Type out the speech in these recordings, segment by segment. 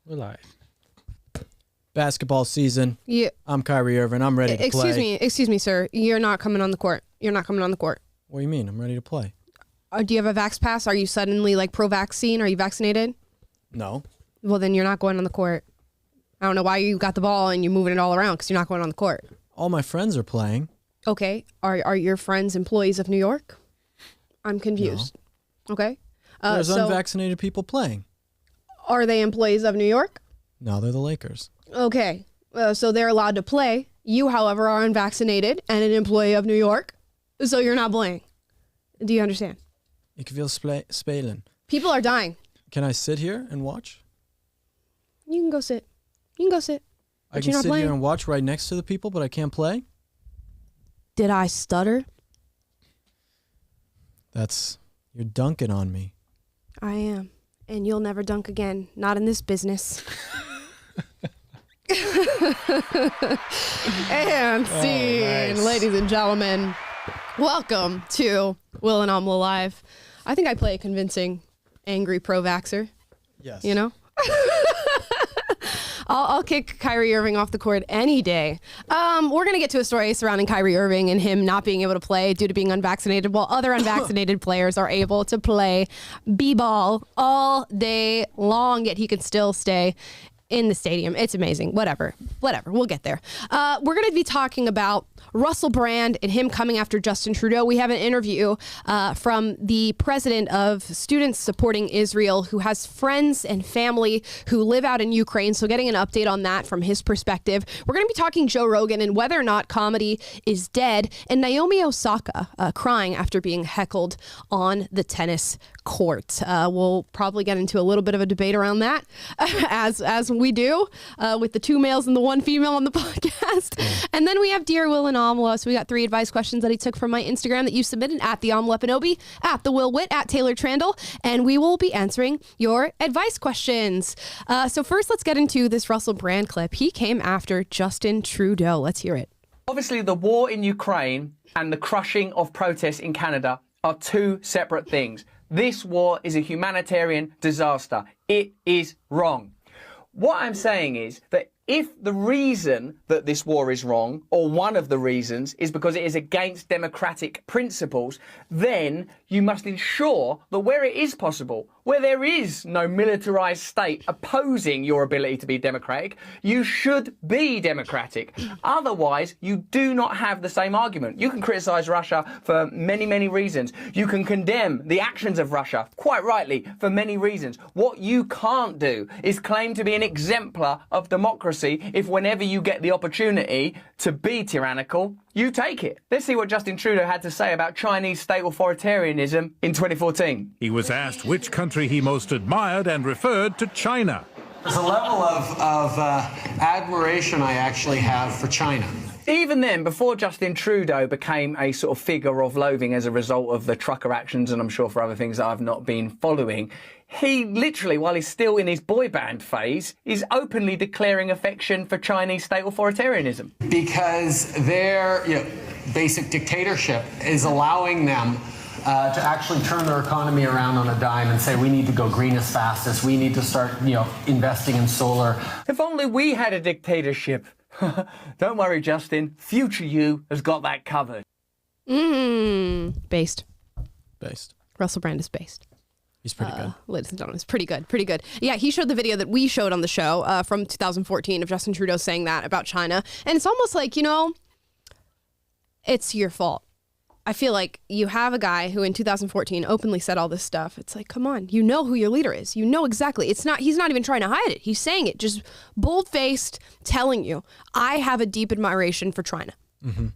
We're live. Basketball season. Yeah. I'm Kyrie Irving. I'm ready to play. Excuse me, sir. You're not coming on the court. You're not coming on the court. What do you mean? I'm ready to play. Do you have a vax pass? Are you suddenly like pro-vaccine? Are you vaccinated? No. Well, then you're not going on the court. I don't know why you got the ball and you're moving it all around because you're not going on the court. All my friends are playing. Okay. Are your friends employees of New York? I'm confused. No. Okay. There's unvaccinated people playing. Are they employees of New York? No, they're the Lakers. Okay. So they're allowed to play. You, however, are unvaccinated and an employee of New York. So you're not playing. Do you understand? Ik wil spelen. People are dying. Can I sit here and watch? You can go sit. You can go sit. I can sit here and watch right next to the people, but I can't play? Did I stutter? You're dunking on me. I am. And you'll never dunk again. Not in this business. And scene, nice. Ladies and gentlemen, welcome to Will and Amala Live. I think I play a convincing, angry pro-vaxxer. Yes. You know? I'll kick Kyrie Irving off the court any day. We're going to get to a story surrounding Kyrie Irving and him not being able to play due to being unvaccinated, while other unvaccinated players are able to play b-ball all day long, yet he can still stay in the stadium. It's amazing. Whatever. We'll get there. We're going to be talking about Russell Brand and him coming after Justin Trudeau. We have an interview from the president of Students Supporting Israel, who has friends and family who live out in Ukraine. So getting an update on that from his perspective. We're going to be talking Joe Rogan and whether or not comedy is dead, and Naomi Osaka crying after being heckled on the tennis court. We'll probably get into a little bit of a debate around that as we do with the two males and the one female on the podcast. And then we have Dear Will and Amala. So we got 3 advice questions that he took from my Instagram that you submitted at the Amala, at the Will Witt, at Taylor Trandle, and we will be answering your advice questions. So first, let's get into this Russell Brand clip. He came after Justin Trudeau. Let's hear it. Obviously, the war in Ukraine and the crushing of protests in Canada are 2 separate things. This war is a humanitarian disaster. It is wrong. What I'm saying is that if the reason that this war is wrong, or one of the reasons, is because it is against democratic principles, then you must ensure that where it is possible, where there is no militarized state opposing your ability to be democratic, you should be democratic. Otherwise, you do not have the same argument. You can criticize Russia for many, many reasons. You can condemn the actions of Russia, quite rightly, for many reasons. What you can't do is claim to be an exemplar of democracy if whenever you get the opportunity to be tyrannical, you take it. Let's see what Justin Trudeau had to say about Chinese state authoritarianism in 2014. He was asked which country he most admired and referred to China. There's a level of admiration I actually have for China. Even then, before Justin Trudeau became a sort of figure of loathing as a result of the trucker actions, and I'm sure for other things that I've not been following, he literally, while he's still in his boy band phase, is openly declaring affection for Chinese state authoritarianism. Because their basic dictatorship is allowing them to actually turn their economy around on a dime and say, we need to go green as fast as we need to start, investing in solar. If only we had a dictatorship. Don't worry, Justin. Future you has got that covered. Based. Russell Brand is based. He's pretty good. Ladies and gentlemen, it's pretty good. Yeah, he showed the video that we showed on the show from 2014 of Justin Trudeau saying that about China. And it's almost like, it's your fault. I feel like you have a guy who in 2014 openly said all this stuff. It's like, come on, you know who your leader is. You know exactly. He's not even trying to hide it. He's saying it, just bold-faced, telling you, I have a deep admiration for China. Mm-hmm.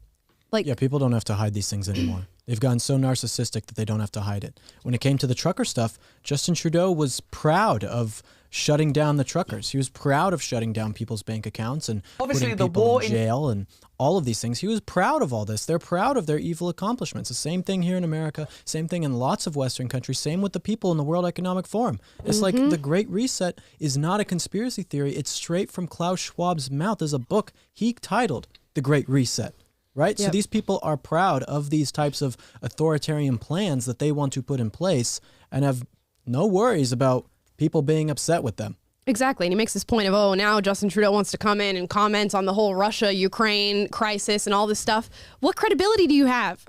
Yeah, people don't have to hide these things anymore. They've gotten so narcissistic that they don't have to hide it. When it came to the trucker stuff, Justin Trudeau was proud of shutting down the truckers. He was proud of shutting down people's bank accounts and putting people in jail and all of these things. He was proud of all this. They're proud of their evil accomplishments. The same thing here in America, same thing in lots of Western countries, same with the people in the World Economic Forum. It's like the Great Reset is not a conspiracy theory. It's straight from Klaus Schwab's mouth. There's a book he titled The Great Reset. Right? Yep. So these people are proud of these types of authoritarian plans that they want to put in place and have no worries about people being upset with them. Exactly. And he makes this point of, oh, now Justin Trudeau wants to come in and comment on the whole Russia-Ukraine crisis and all this stuff. What credibility do you have?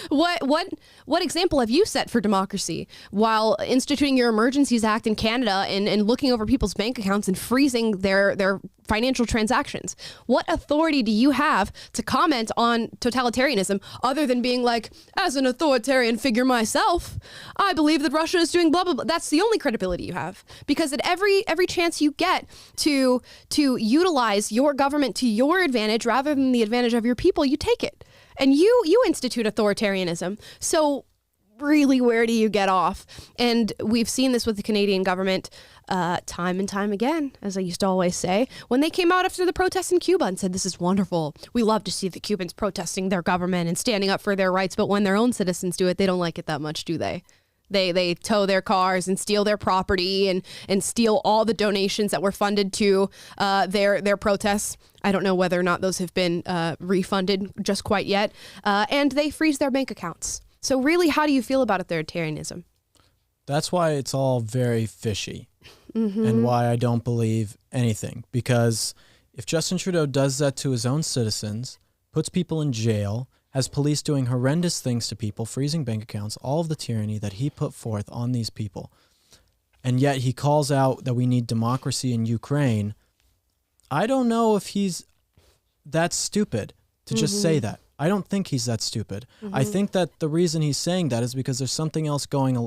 What example have you set for democracy while instituting your Emergencies Act in Canada and looking over people's bank accounts and freezing their financial transactions? What authority do you have to comment on totalitarianism other than being like, as an authoritarian figure myself, I believe that Russia is doing blah, blah, blah. That's the only credibility you have. Because at every chance you get to utilize your government to your advantage rather than the advantage of your people, you take it. And you institute authoritarianism. So really, where do you get off? And we've seen this with the Canadian government time and time again, as I used to always say, when they came out after the protests in Cuba and said, this is wonderful. We love to see the Cubans protesting their government and standing up for their rights. But when their own citizens do it, they don't like it that much, do they? They tow their cars and steal their property and steal all the donations that were funded to their protests. I don't know whether or not those have been refunded just quite yet. And they freeze their bank accounts. So really, how do you feel about authoritarianism? That's why it's all very fishy and why I don't believe anything. Because if Justin Trudeau does that to his own citizens, puts people in jail, has police doing horrendous things to people, freezing bank accounts, all of the tyranny that he put forth on these people, and yet he calls out that we need democracy in Ukraine, I don't know if he's that stupid to just say that. I don't think he's that stupid. I think that the reason he's saying that is because there's something else going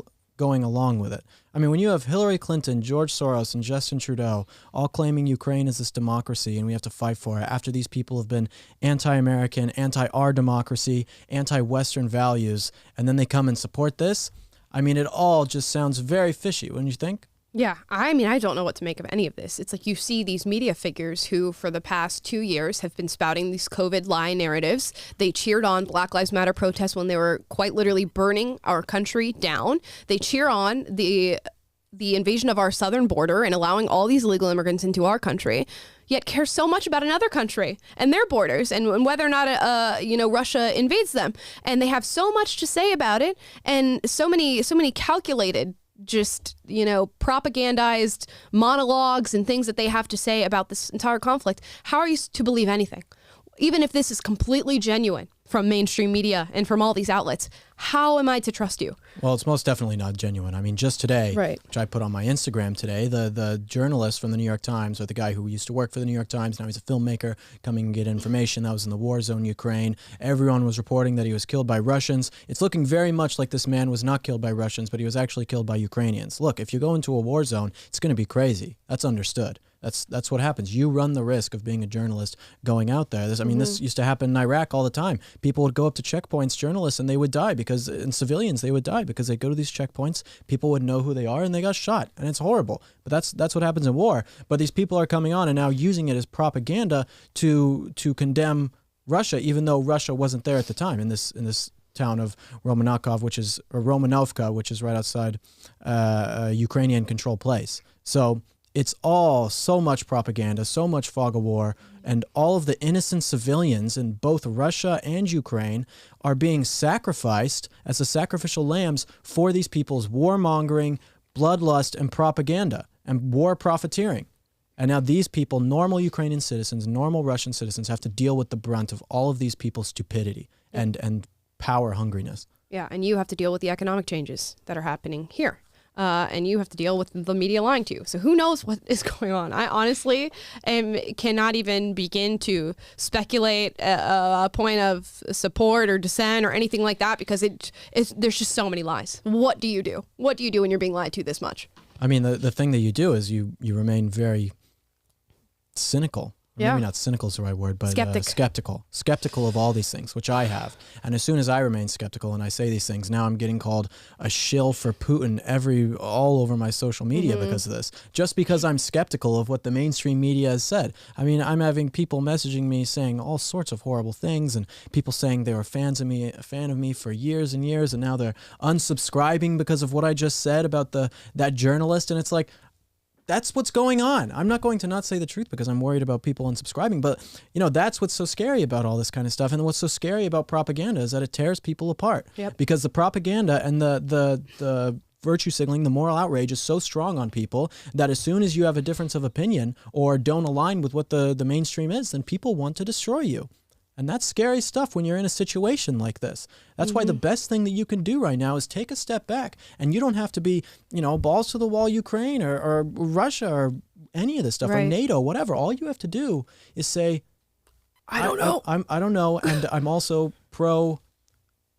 along with it. I mean, when you have Hillary Clinton, George Soros, and Justin Trudeau all claiming Ukraine is this democracy and we have to fight for it after these people have been anti-American, anti-our democracy, anti-Western values, and then they come and support this, I mean, it all just sounds very fishy, wouldn't you think? Yeah, I mean, I don't know what to make of any of this. It's like you see these media figures who, for the past 2 years, have been spouting these COVID lie narratives. They cheered on Black Lives Matter protests when they were quite literally burning our country down. They cheer on the invasion of our southern border and allowing all these illegal immigrants into our country, yet care so much about another country and their borders and whether or not Russia invades them. And they have so much to say about it and so many calculated, just, propagandized monologues and things that they have to say about this entire conflict. How are you to believe anything? Even if this is completely genuine from mainstream media and from all these outlets, how am I to trust you? Well, it's most definitely not genuine. I mean, just today, right, which I put on my Instagram today, the journalist from the New York Times, or the guy who used to work for the New York Times, now he's a filmmaker, coming and get information that was in the war zone, Ukraine. Everyone was reporting that he was killed by Russians. It's looking very much like this man was not killed by Russians, but he was actually killed by Ukrainians. Look, if you go into a war zone, it's going to be crazy. That's understood. That's what happens. You run the risk of being a journalist going out there. This used to happen in Iraq all the time. People would go up to checkpoints, journalists, and they would die and civilians, they would die because they go to these checkpoints. People would know who they are and they got shot. And it's horrible. But that's what happens in war. But these people are coming on and now using it as propaganda to condemn Russia, even though Russia wasn't there at the time in this town of Romanovka, which is right outside a Ukrainian-controlled place. So it's all so much propaganda, so much fog of war, and all of the innocent civilians in both Russia and Ukraine are being sacrificed as the sacrificial lambs for these people's warmongering, bloodlust, and propaganda, and war profiteering. And now these people, normal Ukrainian citizens, normal Russian citizens, have to deal with the brunt of all of these people's stupidity and power hungriness. Yeah, and you have to deal with the economic changes that are happening here. And you have to deal with the media lying to you. So who knows what is going on? I honestly cannot even begin to speculate a point of support or dissent or anything like that because there's just so many lies. What do you do? What do you do when you're being lied to this much? I mean, the thing that you do is you remain very cynical. Yeah. Maybe not cynical is the right word, but skeptical. Skeptical of all these things, which I have. And as soon as I remain skeptical and I say these things, now I'm getting called a shill for Putin all over my social media because of this. Just because I'm skeptical of what the mainstream media has said. I mean, I'm having people messaging me saying all sorts of horrible things, and people saying they were a fan of me for years and years, and now they're unsubscribing because of what I just said about that journalist. And it's like, that's what's going on. I'm not going to not say the truth because I'm worried about people unsubscribing, but that's what's so scary about all this kind of stuff. And what's so scary about propaganda is that it tears people apart. Yep. Because the propaganda and the virtue signaling, the moral outrage is so strong on people that as soon as you have a difference of opinion or don't align with what the mainstream is, then people want to destroy you. And that's scary stuff when you're in a situation like this. That's why the best thing that you can do right now is take a step back. And you don't have to be, balls to the wall Ukraine or Russia or any of this stuff, or NATO, whatever. All you have to do is say, I don't know. I don't know. And I'm also pro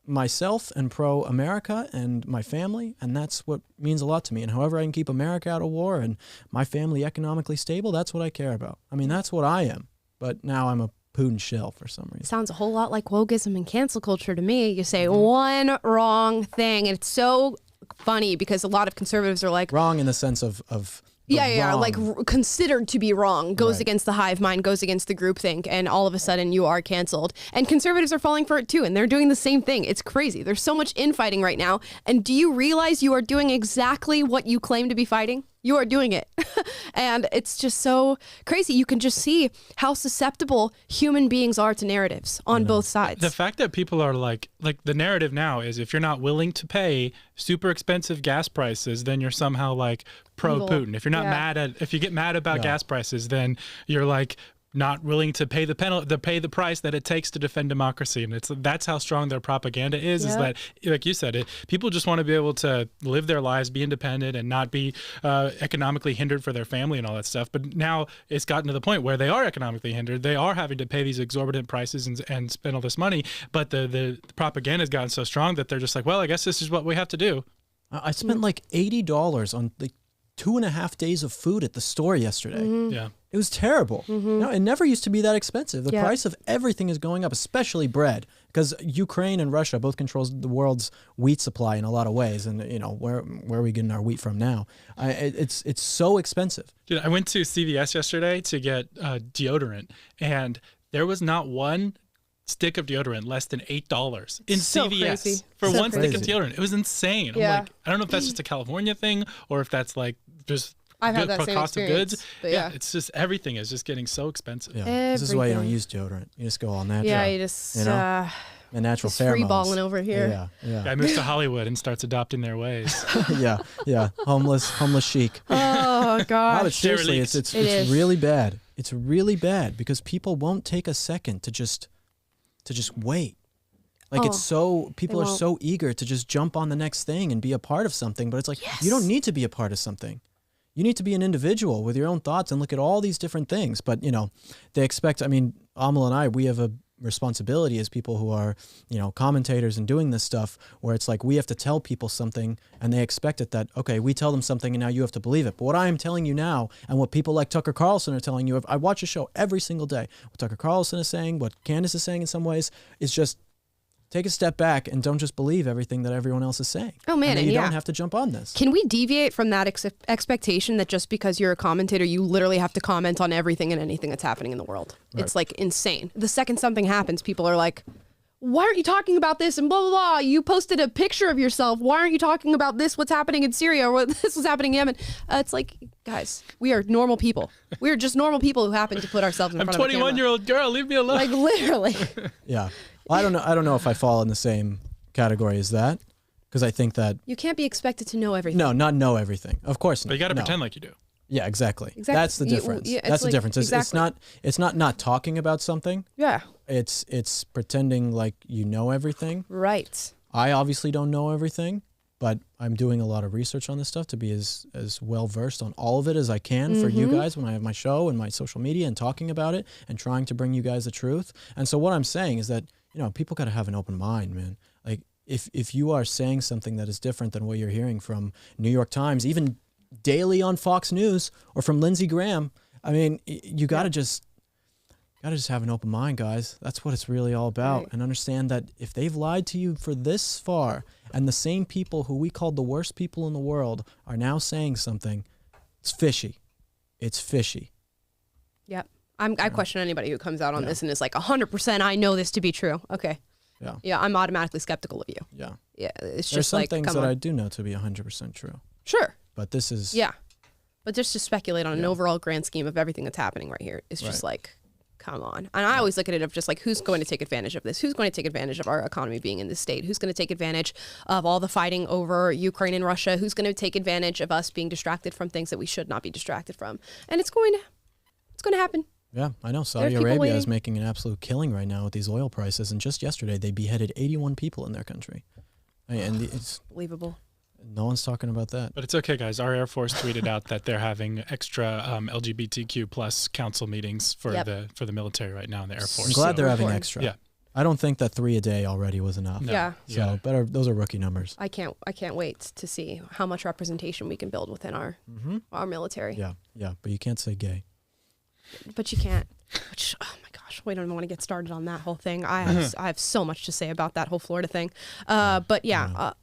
myself and pro America and my family. And that's what means a lot to me. And however I can keep America out of war and my family economically stable, that's what I care about. I mean, that's what I am. But now I'm a Putin shell for some reason. Sounds a whole lot like wokeism and cancel culture to me. You say one wrong thing, and it's so funny because a lot of conservatives are like... Wrong in the sense of wrong. Like considered to be wrong, goes against the hive mind, goes against the groupthink, and all of a sudden you are canceled. And conservatives are falling for it too, and they're doing the same thing. It's crazy. There's so much infighting right now. And do you realize you are doing exactly what you claim to be fighting? You are doing it. And it's just so crazy. You can just see how susceptible human beings are to narratives on both sides. The fact that people are like the narrative now is if you're not willing to pay super expensive gas prices, then you're somehow like pro-Putin. If you're not if you get mad about gas prices, then you're like not willing to pay the price that it takes to defend democracy. And that's how strong their propaganda is that, like you said, people just want to be able to live their lives, be independent, and not be economically hindered for their family and all that stuff. But now it's gotten to the point where they are economically hindered. They are having to pay these exorbitant prices and spend all this money. But the propaganda has gotten so strong that they're just like, well, I guess this is what we have to do. I spent like $80 on like 2.5 days of food at the store yesterday. Yeah. It was terrible. No, it never used to be that expensive. The price of everything is going up, especially bread, because Ukraine and Russia both controls the world's wheat supply in a lot of ways. And where are we getting our wheat from now? It's so expensive. Dude, I went to CVS yesterday to get deodorant, and there was not one stick of deodorant less than $8 in CVS crazy. For So one stick of deodorant. It was insane. I'm like, I don't know if that's just a California thing or if that's like just I've had that same cost of experience, goods. but it's just everything is just getting so expensive. Yeah. This is why you don't use deodorant. You just go all natural. Yeah, you just the natural just free pheromones. balling over here. Yeah. Guy moves to Hollywood and starts adopting their ways. yeah. Homeless chic. Oh gosh. No, but seriously, it's really bad. It's really bad because people won't take a second to just wait. Like people are so eager to just jump on the next thing and be a part of something, but it's like, you don't need to be a part of something. You need to be an individual with your own thoughts and look at all these different things. But, they expect, Amala and I, we have a responsibility as people who are, commentators and doing this stuff where it's like we have to tell people something and they expect it that, okay, we tell them something and now you have to believe it. But what I am telling you now and what people like Tucker Carlson are telling you, I watch a show every single day. What Tucker Carlson is saying, what Candace is saying in some ways is just take a step back and don't just believe everything that everyone else is saying. Oh, man. And you don't have to jump on this. Can we deviate from that expectation that just because you're a commentator, you literally have to comment on everything and anything that's happening in the world? Right. It's like insane. The second something happens, people are like, why aren't you talking about this? And blah, blah, blah. You posted a picture of yourself. Why aren't you talking about this, what's happening in Syria, or what this was happening in Yemen? It's like, guys, we are normal people. We are just normal people who happen to put ourselves in front of a camera. I'm a 21-year-old girl. Leave me alone. Like, literally. Yeah. I don't know if I fall in the same category as that, because I think that you can't be expected to know everything. No, not know everything. Of course not. But you got to pretend like you do. Yeah, exactly. That's the difference. That's the difference. It's not talking about something. Yeah. It's pretending like you know everything. Right. I obviously don't know everything, but I'm doing a lot of research on this stuff to be as well versed on all of it as I can for you guys when I have my show and my social media and talking about it and trying to bring you guys the truth. And so what I'm saying is that people got to have an open mind, man. Like if you are saying something that is different than what you're hearing from New York Times, even daily on Fox News or from Lindsey Graham, you got to just have an open mind, guys. That's what it's really all about. Right. And understand that if they've lied to you for this far and the same people who we called the worst people in the world are now saying something, it's fishy. It's fishy. Yep. I question anybody who comes out on this and is like 100% I know this to be true. Okay. Yeah. Yeah, I'm automatically skeptical of you. Yeah. Yeah, it's There's just some like things that I do know to be 100% true. Sure. But this is... Yeah. But just to speculate on an overall grand scheme of everything that's happening right here, it's just like, come on. And I always look at it of just like, who's going to take advantage of this? Who's going to take advantage of our economy being in this state? Who's going to take advantage of all the fighting over Ukraine and Russia? Who's going to take advantage of us being distracted from things that we should not be distracted from? And it's going to happen. Yeah, I know. Saudi Arabia is making an absolute killing right now with these oil prices. And just yesterday, they beheaded 81 people in their country. And it's believable. No one's talking about that. But it's okay, guys. Our Air Force tweeted out that they're having extra LGBTQ plus council meetings for the military right now in the Air Force. I'm glad they're having extra. Yeah. I don't think that 3 a day already was enough. No. Yeah. So better. Those are rookie numbers. I can't wait to see how much representation we can build within our military. Yeah. Yeah. But you can't say gay. But you can't. Which, oh my gosh, we don't even want to get started on that whole thing. I have so much to say about that whole Florida thing. But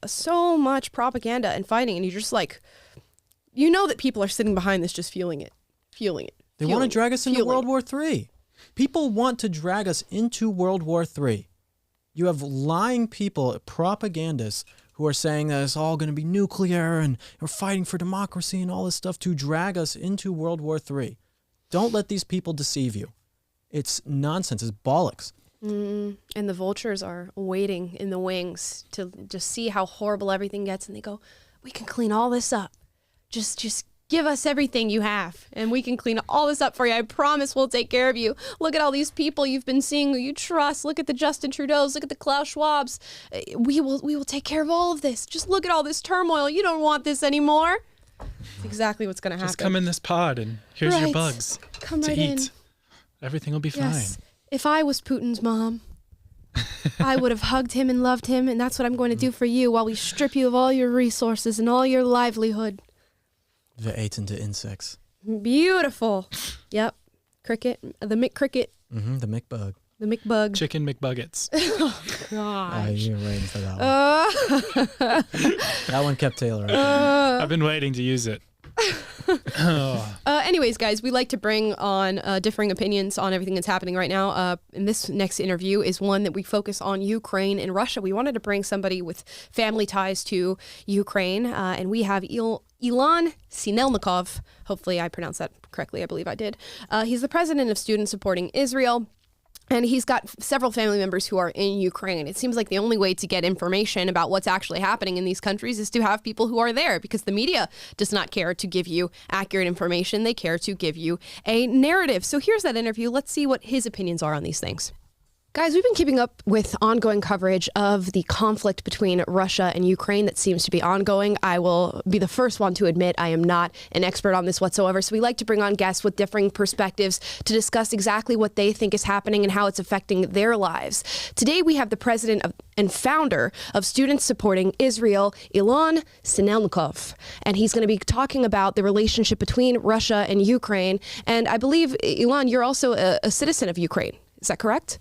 so much propaganda and fighting, and you're just like, you know that people are sitting behind this just fueling it. They want to drag us into World War III. People want to drag us into World War III. You have lying people, propagandists, who are saying that it's all going to be nuclear and we're fighting for democracy and all this stuff to drag us into World War III. Don't let these people deceive you. It's nonsense. It's bollocks. And the vultures are waiting in the wings to just see how horrible everything gets. And they go, we can clean all this up. Just give us everything you have and we can clean all this up for you. I promise we'll take care of you. Look at all these people you've been seeing who you trust. Look at the Justin Trudeaus. Look at the Klaus Schwabs. We will take care of all of this. Just look at all this turmoil. You don't want this anymore. That's exactly what's going to happen. Just come in this pod and here's your bugs come to right eat. In. Everything will be yes. fine. If I was Putin's mom, I would have hugged him and loved him, and that's what I'm going to do for you while we strip you of all your resources and all your livelihood. They ate into insects. Beautiful. Yep. Cricket. The McCricket. The McBug. The McBug. Chicken McBuggets. Oh, gosh. You're waiting for that one. That one kept Taylor. I've been waiting to use it. Anyways, guys, we like to bring on differing opinions on everything that's happening right now. And this next interview is one that we focus on Ukraine and Russia. We wanted to bring somebody with family ties to Ukraine, and we have Ilan Sinelnikov. Hopefully I pronounced that correctly. I believe I did. He's the president of Students Supporting Israel. And he's got several family members who are in Ukraine. It seems like the only way to get information about what's actually happening in these countries is to have people who are there, because the media does not care to give you accurate information. They care to give you a narrative. So here's that interview. Let's see what his opinions are on these things. Guys, we've been keeping up with ongoing coverage of the conflict between Russia and Ukraine that seems to be ongoing. I will be the first one to admit I am not an expert on this whatsoever. So we like to bring on guests with differing perspectives to discuss exactly what they think is happening and how it's affecting their lives. Today, we have the president and founder of Students Supporting Israel, Ilan Sinelnikov. And he's going to be talking about the relationship between Russia and Ukraine. And I believe, Ilan, you're also a citizen of Ukraine. Is that correct?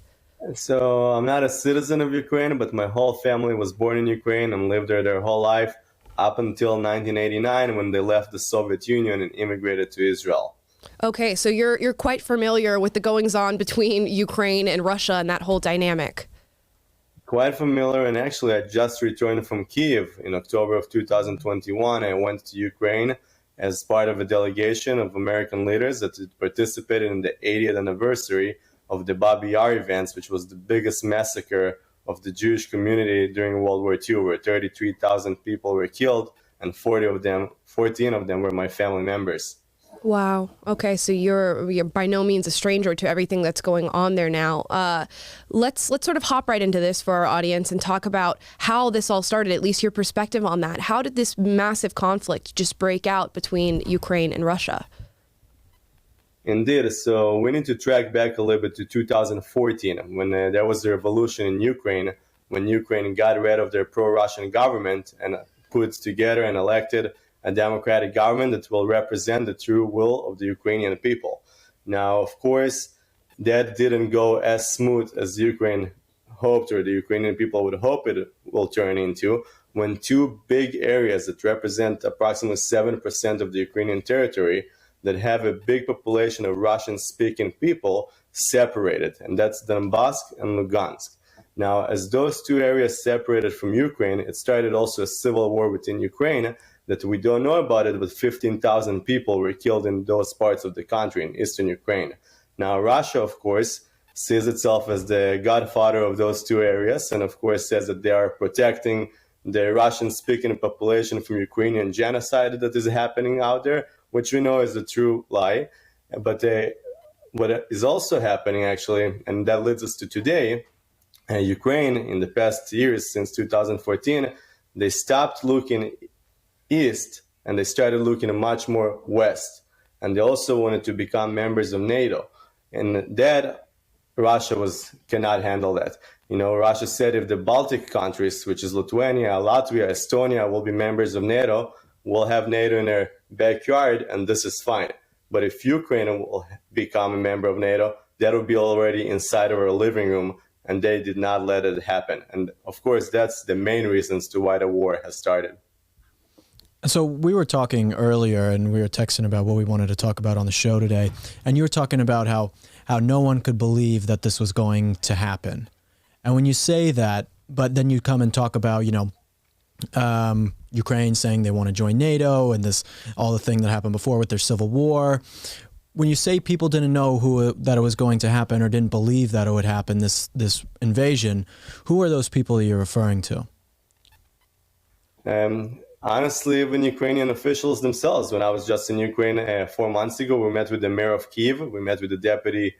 So I'm not a citizen of Ukraine, but my whole family was born in Ukraine and lived there their whole life up until 1989 when they left the Soviet Union and immigrated to Israel. Okay, so you're quite familiar with the goings-on between Ukraine and Russia and that whole dynamic. Quite familiar, and actually I just returned from Kyiv in October of 2021. I went to Ukraine as part of a delegation of American leaders that participated in the 80th anniversary of the Babi Yar events, which was the biggest massacre of the Jewish community during World War II, where 33,000 people were killed, and 14 of them were my family members. Wow. Okay, so you're by no means a stranger to everything that's going on there now. Let's sort of hop right into this for our audience and talk about how this all started, at least your perspective on that. How did this massive conflict just break out between Ukraine and Russia? Indeed. So we need to track back a little bit to 2014 when there was a revolution in Ukraine, when Ukraine got rid of their pro-Russian government and put together and elected a democratic government that will represent the true will of the Ukrainian people. Now, of course, that didn't go as smooth as Ukraine hoped, or the Ukrainian people would hope it will turn into, when two big areas that represent approximately 7% of the Ukrainian territory that have a big population of Russian-speaking people separated, and that's Donbass and Lugansk. Now, as those two areas separated from Ukraine, it started also a civil war within Ukraine that we don't know about it, but 15,000 people were killed in those parts of the country in eastern Ukraine. Now, Russia, of course, sees itself as the godfather of those two areas, and of course says that they are protecting the Russian-speaking population from Ukrainian genocide that is happening out there, which we know is a true lie. But what is also happening, actually, and that leads us to today, Ukraine, in the past years, since 2014, they stopped looking east and they started looking much more west. And they also wanted to become members of NATO. And that, Russia cannot handle that. You know, Russia said if the Baltic countries, which is Lithuania, Latvia, Estonia, will be members of NATO, we'll have NATO in their backyard, and this is fine. But if Ukraine will become a member of NATO, that will be already inside of our living room, and they did not let it happen. And of course, that's the main reasons to why the war has started. So we were talking earlier, and we were texting about what we wanted to talk about on the show today, and you were talking about how no one could believe that this was going to happen. And when you say that, but then you come and talk about, you know, Ukraine saying they want to join NATO and all the thing that happened before with their civil war. When you say people didn't know that it was going to happen or didn't believe that it would happen, this invasion, who are those people that you're referring to? Honestly, even Ukrainian officials themselves. When I was just in Ukraine 4 months ago, we met with the mayor of Kyiv, we met with the deputy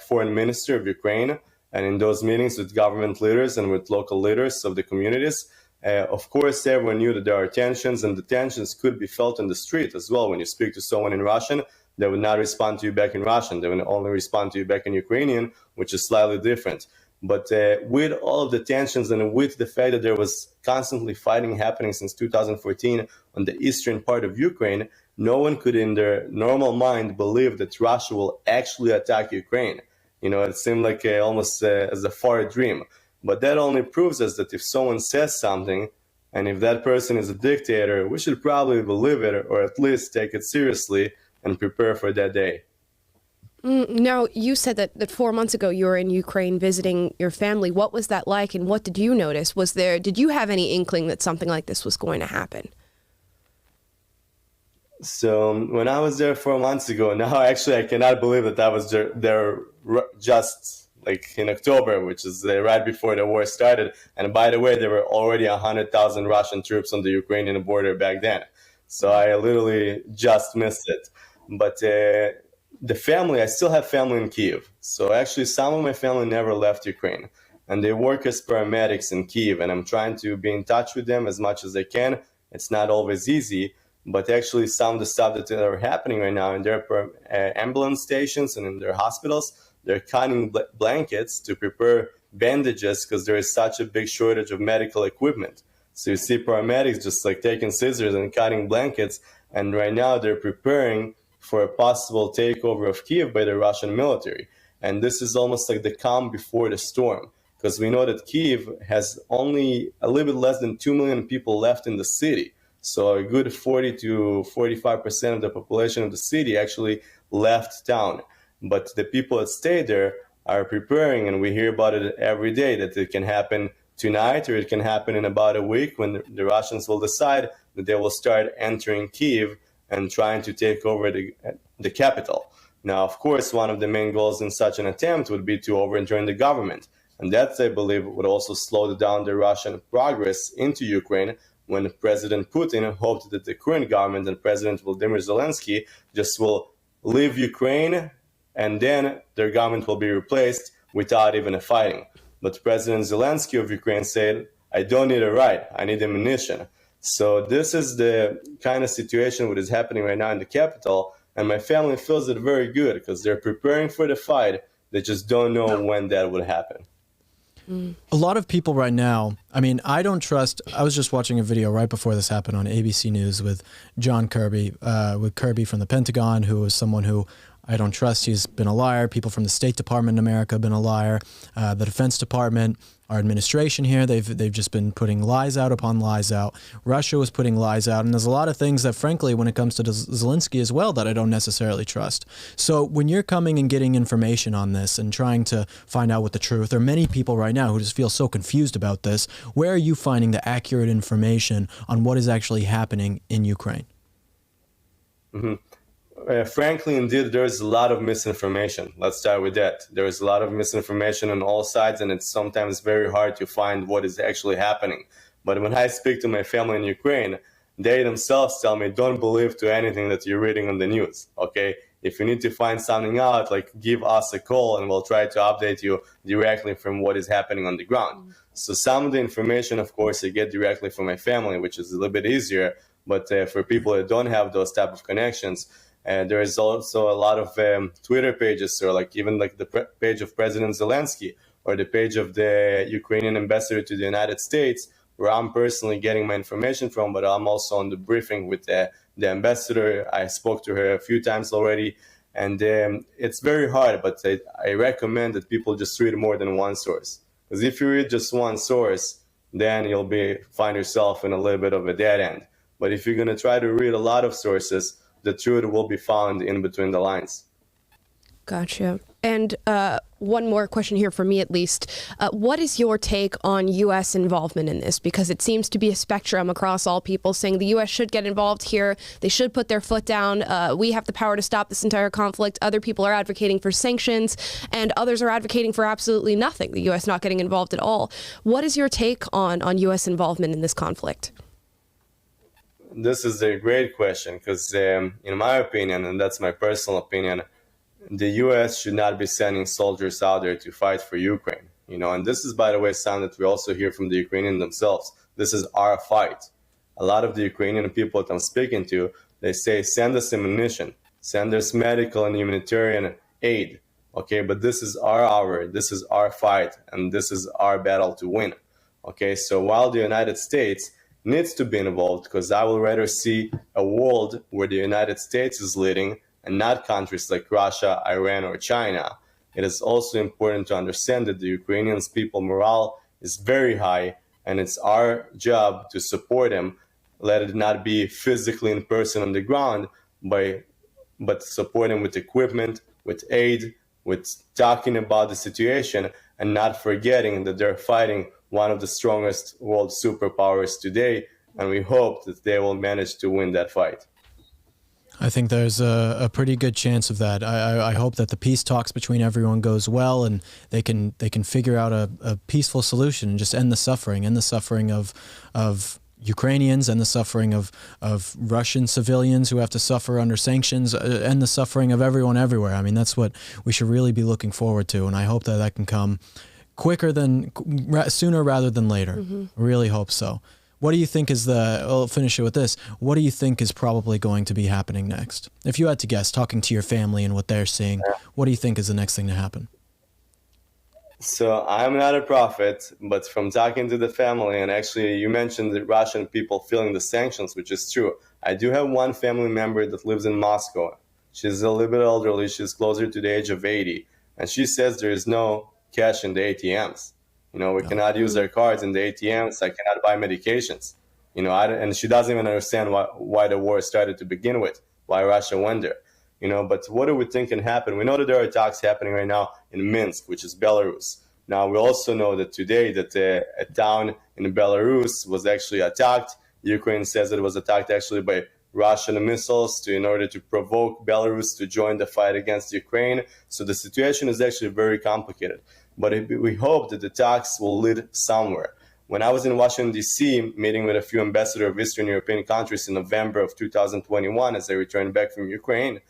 foreign minister of Ukraine, and in those meetings with government leaders and with local leaders of the communities, of course, everyone knew that there are tensions, and the tensions could be felt in the street as well. When you speak to someone in Russian, they would not respond to you back in Russian. They would only respond to you back in Ukrainian, which is slightly different. But with all of the tensions and with the fact that there was constantly fighting happening since 2014 on the eastern part of Ukraine, no one could in their normal mind believe that Russia will actually attack Ukraine. You know, it seemed like almost as a far dream. But that only proves us that if someone says something, and if that person is a dictator, we should probably believe it, or at least take it seriously and prepare for that day. Now, you said that 4 months ago you were in Ukraine visiting your family. What was that like, and what did you notice? Did you have any inkling that something like this was going to happen? So when I was there 4 months ago, now actually I cannot believe that I was there just like in October, which is right before the war started. And by the way, there were already 100,000 Russian troops on the Ukrainian border back then. So I literally just missed it. But the family, I still have family in Kyiv. So actually some of my family never left Ukraine. And they work as paramedics in Kyiv. And I'm trying to be in touch with them as much as I can. It's not always easy. But actually some of the stuff that are happening right now in their ambulance stations and in their hospitals, they're cutting blankets to prepare bandages because there is such a big shortage of medical equipment. So you see paramedics just like taking scissors and cutting blankets. And right now they're preparing for a possible takeover of Kyiv by the Russian military. And this is almost like the calm before the storm, because we know that Kyiv has only a little bit less than 2 million people left in the city. So a good 40 to 45% of the population of the city actually left town. But the people that stay there are preparing, and we hear about it every day, that it can happen tonight or it can happen in about a week when the Russians will decide that they will start entering Kyiv and trying to take over the capital. Now, of course, one of the main goals in such an attempt would be to overturn the government. And that, I believe, would also slow down the Russian progress into Ukraine, when President Putin hoped that the current government and President Volodymyr Zelensky just will leave Ukraine and then their government will be replaced without even a fighting. But President Zelensky of Ukraine said, I don't need a right, I need ammunition. So this is the kind of situation that is happening right now in the capital, and my family feels it very good because they're preparing for the fight. They just don't know when that would happen. A lot of people right now, I mean, I don't trust, I was just watching a video right before this happened on ABC News with John Kirby, with Kirby from the Pentagon, who is someone who I don't trust. He's been a liar. People from the State Department in America have been a liar. The Defense Department, our administration here, they've just been putting lies out upon lies out. Russia was putting lies out. And there's a lot of things that, frankly, when it comes to Zelensky as well, that I don't necessarily trust. So when you're coming and getting information on this and trying to find out what the truth, there are many people right now who just feel so confused about this. Where are you finding the accurate information on what is actually happening in Ukraine? Mm-hmm. frankly, indeed, there's a lot of misinformation. Let's start with that. There's a lot of misinformation on all sides, and it's sometimes very hard to find what is actually happening. But when I speak to my family in Ukraine, they themselves tell me, don't believe to anything that you're reading on the news, okay? If you need to find something out, like give us a call and we'll try to update you directly from what is happening on the ground. So some of the information, of course, I get directly from my family, which is a little bit easier. But for people that don't have those type of connections, there is also a lot of Twitter pages, or like even like the page of President Zelensky or the page of the Ukrainian ambassador to the United States, where I'm personally getting my information from, but I'm also on the briefing with the ambassador. I spoke to her a few times already, and it's very hard, but I recommend that people just read more than one source. Because if you read just one source, then you'll find yourself in a little bit of a dead end. But if you're going to try to read a lot of sources, the truth will be found in between the lines. Gotcha. And one more question here for me, at least. What is your take on U.S. involvement in this? Because it seems to be a spectrum across all people saying the U.S. should get involved here. They should put their foot down. We have the power to stop this entire conflict. Other people are advocating for sanctions, and others are advocating for absolutely nothing, the U.S. not getting involved at all. What is your take on U.S. involvement in this conflict? This is a great question because, in my opinion, and that's my personal opinion, the U.S. should not be sending soldiers out there to fight for Ukraine. And this is, by the way, something that we also hear from the Ukrainians themselves. This is our fight. A lot of the Ukrainian people that I'm speaking to, they say, send us ammunition, send us medical and humanitarian aid. Okay, but this is our hour, this is our fight, and this is our battle to win. Okay, so while the United States needs to be involved, because I would rather see a world where the United States is leading and not countries like Russia, Iran, or China. It is also important to understand that the Ukrainian people morale is very high, and it's our job to support them. Let it not be physically in person on the ground, but support them with equipment, with aid, with talking about the situation, and not forgetting that they're fighting one of the strongest world superpowers today, and we hope that they will manage to win that fight. I think there's a pretty good chance of that. I hope that the peace talks between everyone goes well, and they can figure out a peaceful solution and just end the suffering of Ukrainians, and the suffering of Russian civilians who have to suffer under sanctions, and the suffering of everyone everywhere. I mean, that's what we should really be looking forward to, and I hope that can come sooner rather than later. Mm-hmm. Really hope so. What do you think I'll finish it with this. What do you think is probably going to be happening next? If you had to guess, talking to your family and what they're seeing, what do you think is the next thing to happen? So I'm not a prophet, but from talking to the family, and actually you mentioned the Russian people feeling the sanctions, which is true. I do have one family member that lives in Moscow. She's a little bit elderly. She's closer to the age of 80. And she says there is no cash in the ATMs. We cannot use our cards in the ATMs. I cannot buy medications. And she doesn't even understand why the war started to begin with, why Russia went there. But what do we think can happen? We know that there are attacks happening right now in Minsk, which is Belarus. Now, we also know that today that a town in Belarus was actually attacked. Ukraine says it was attacked actually by Russian missiles in order to provoke Belarus to join the fight against Ukraine. So the situation is actually very complicated. But we hope that the talks will lead somewhere. When I was in Washington, D.C., meeting with a few ambassadors of Eastern European countries in November of 2021, as I returned back from Ukraine,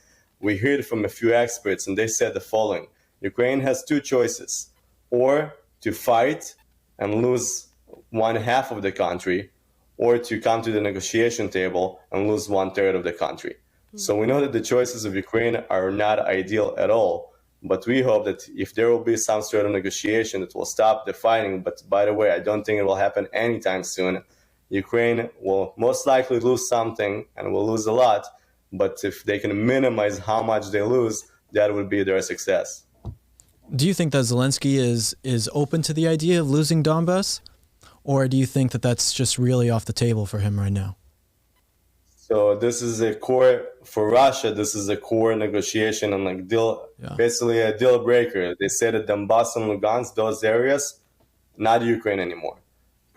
we heard from a few experts, and they said the following. Ukraine has two choices, or to fight and lose one half of the country, or to come to the negotiation table and lose 1/3 of the country. Mm-hmm. So we know that the choices of Ukraine are not ideal at all. But we hope that if there will be some sort of negotiation that will stop the fighting, but by the way, I don't think it will happen anytime soon, Ukraine will most likely lose something and will lose a lot. But if they can minimize how much they lose, that would be their success. Do you think that Zelensky is open to the idea of losing Donbass? Or do you think that that's just really off the table for him right now? So this is a core for Russia. This is a core negotiation and basically a deal breaker. They said that Donbass and Lugansk, those areas, not Ukraine anymore.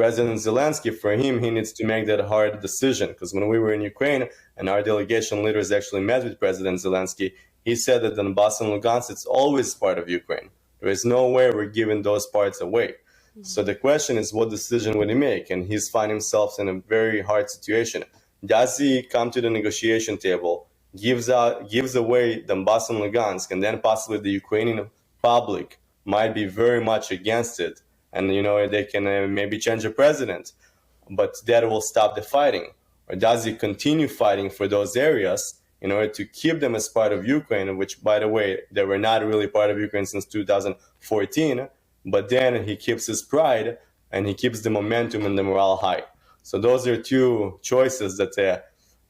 President Zelensky, for him, he needs to make that hard decision. Because when we were in Ukraine and our delegation leaders actually met with President Zelensky, he said that Donbass and Lugansk, it's always part of Ukraine. There is no way we're giving those parts away. So the question is, what decision will he make? And he's finding himself in a very hard situation. Does he come to the negotiation table, gives away Donbass and Lugansk, and then possibly the Ukrainian public might be very much against it, and they can maybe change the president, but that will stop the fighting? Or does he continue fighting for those areas in order to keep them as part of Ukraine, which, by the way, they were not really part of Ukraine since 2014, but then he keeps his pride and he keeps the momentum and the morale high. So those are two choices that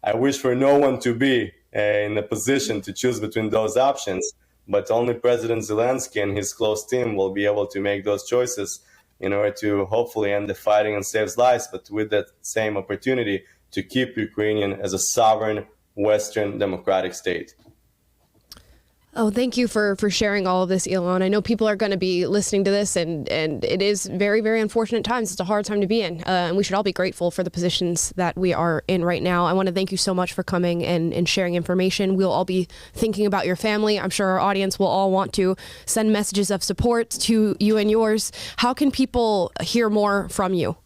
I wish for no one to be in a position to choose between those options, but only President Zelensky and his close team will be able to make those choices in order to hopefully end the fighting and save lives, but with that same opportunity to keep Ukrainian as a sovereign Western democratic state. Oh, thank you for sharing all of this, Ilan. I know people are going to be listening to this, and it is very, very unfortunate times. It's a hard time to be in, and we should all be grateful for the positions that we are in right now. I want to thank you so much for coming and sharing information. We'll all be thinking about your family. I'm sure our audience will all want to send messages of support to you and yours. How can people hear more from you?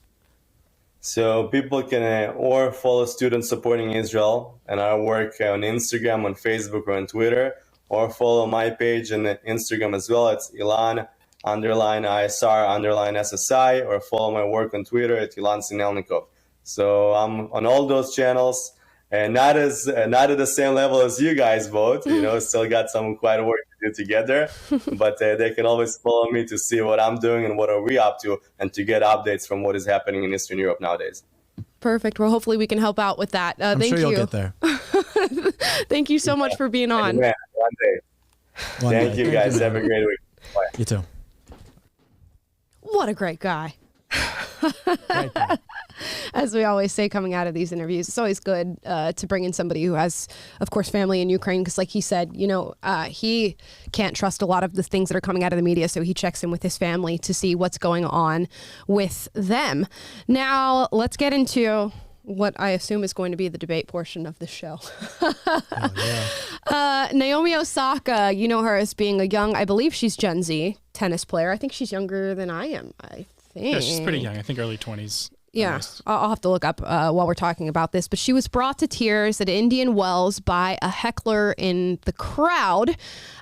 So people can or follow Students Supporting Israel and our work on Instagram, on Facebook, or on Twitter, or follow my page on Instagram as well. It's Ilan_ISR_SSI, or follow my work on Twitter at Ilan Sinelnikov. So I'm on all those channels, and not at the same level as you guys both. Still got some quite work to do together. But they can always follow me to see what I'm doing and what are we up to, and to get updates from what is happening in Eastern Europe nowadays. Perfect. Well, hopefully we can help out with that. I'm thank sure you. you'll get there. Thank you so much for being on. One day. Thank you guys. Have a great week. Bye. You too. What a great guy. As we always say coming out of these interviews, it's always good to bring in somebody who has, of course, family in Ukraine, because like he said, he can't trust a lot of the things that are coming out of the media, so he checks in with his family to see what's going on with them. Now, let's get into what I assume is going to be the debate portion of the show. Naomi Osaka, you know her as being a young, I believe she's Gen Z tennis player. I think she's younger than I am, I think. Yeah, she's pretty young. I think early 20s. Yeah, I'll have to look up while we're talking about this. But she was brought to tears at Indian Wells by a heckler in the crowd.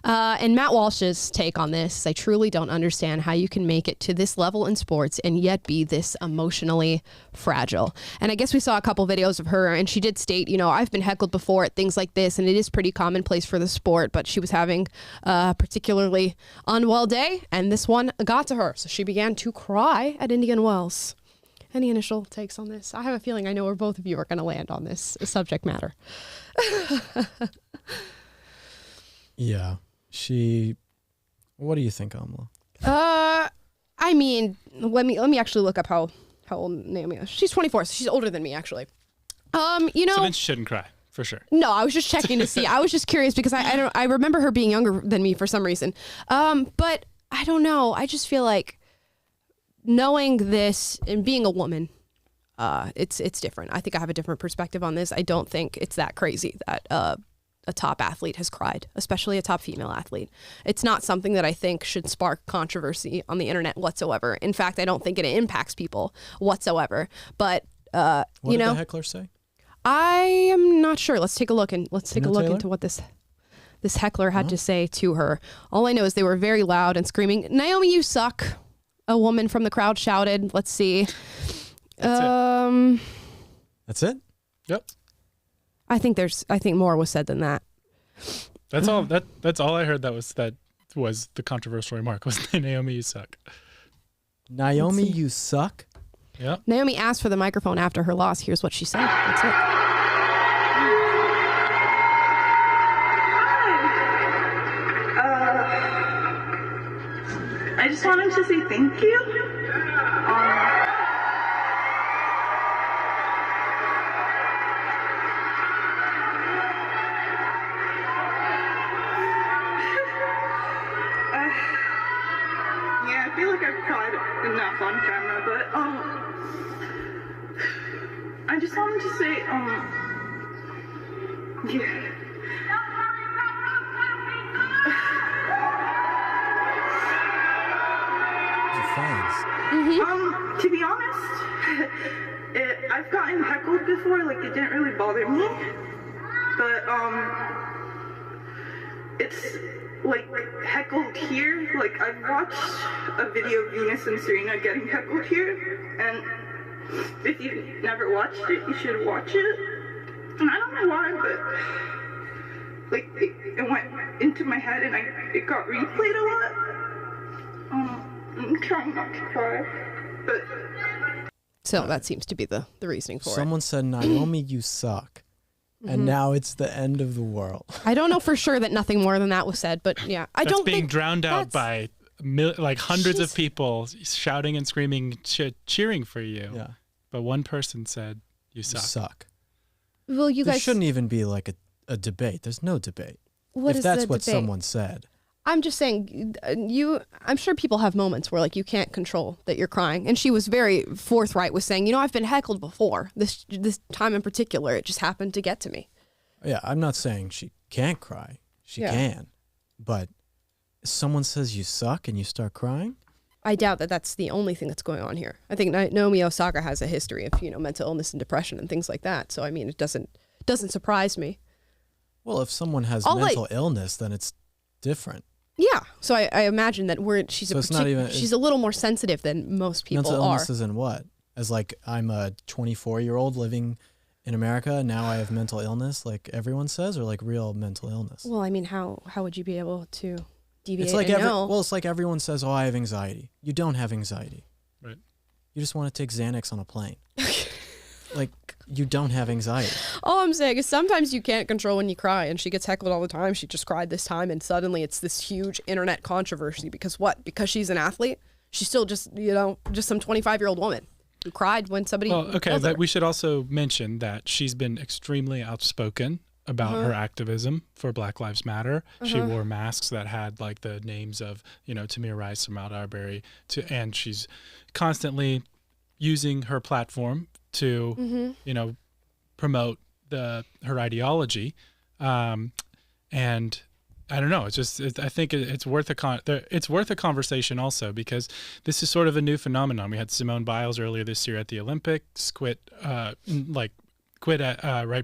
And Matt Walsh's take on this, I truly don't understand how you can make it to this level in sports and yet be this emotionally fragile. And I guess we saw a couple videos of her, and she did state, I've been heckled before at things like this, and it is pretty commonplace for the sport, but she was having a particularly unwell day, and this one got to her. So she began to cry at Indian Wells. Any initial takes on this? I have a feeling I know where both of you are going to land on this subject matter. Yeah. What do you think, Amala? I mean, let me actually look up how old Naomi is. She's 24, so she's older than me, actually. So then she shouldn't cry, for sure. No, I was just checking to see. I was just curious because I remember her being younger than me for some reason. But I don't know. I just feel like knowing this and being a woman, it's different. I think I have a different perspective on this. I don't think it's that crazy that a top athlete has cried, especially a top female athlete. It's not something that I think should spark controversy on the internet whatsoever. In fact, I don't think it impacts people whatsoever. But what did the heckler say? I am not sure. Let's take a look into what this heckler had to say to her. All I know is they were very loud and screaming, "Naomi, you suck." A woman from the crowd shouted. Let's see. That's it? Yep. I think more was said than that. That's all. That's all I heard. That was the controversial remark. Was Naomi, you suck. Naomi, you suck. Yeah. Naomi asked for the microphone after her loss. Here's what she said. That's it. I just wanted to say thank you. Yeah, I feel like I've cried enough on camera, but I just wanted to say, yeah. To be honest, I've gotten heckled before, like it didn't really bother me, but it's like heckled here. Like I've watched a video of Venus and Serena getting heckled here, and if you've never watched it, you should watch it. And I don't know why, but like it went into my head and it got replayed a lot. I'm trying not to cry, but so that seems to be the reasoning for it. Someone said, Naomi, you suck. And now it's the end of the world. I don't know for sure that nothing more than that was said, but yeah. That's being drowned out by like hundreds of people shouting and screaming, cheering for you. Yeah. But one person said, you suck. You suck. Well, you there guys shouldn't even be like a debate. There's no debate. What if that's what someone said. I'm just saying, I'm sure people have moments where like you can't control that you're crying. And she was very forthright with saying, I've been heckled before. This time in particular, it just happened to get to me. Yeah, I'm not saying she can't cry. She can. But someone says you suck and you start crying? I doubt that that's the only thing that's going on here. I think Naomi Osaka has a history of, mental illness and depression and things like that. So, I mean, it doesn't surprise me. Well, if someone has mental illness, then it's different. Yeah, so I imagine that she's a little more sensitive than most people mental are. Illness is in what? As like I'm a 24-year-old living in America, and now I have mental illness, like everyone says, or like real mental illness. Well, I mean, how would you be able to deviate? It's like it's like everyone says, "Oh, I have anxiety." You don't have anxiety. Right. You just want to take Xanax on a plane. Like, you don't have anxiety. All I'm saying is sometimes you can't control when you cry, and she gets heckled all the time. She just cried this time, and suddenly it's this huge internet controversy. Because what? Because she's an athlete? She's still just some 25-year-old woman who cried when somebody killed her. We should also mention that she's been extremely outspoken about her activism for Black Lives Matter. She wore masks that had like the names of, Tamir Rice from Mount Arbery, and she's constantly using her platform to, promote her ideology, and I don't know. I think it's worth a conversation also, because this is sort of a new phenomenon. We had Simone Biles earlier this year at the Olympics quit right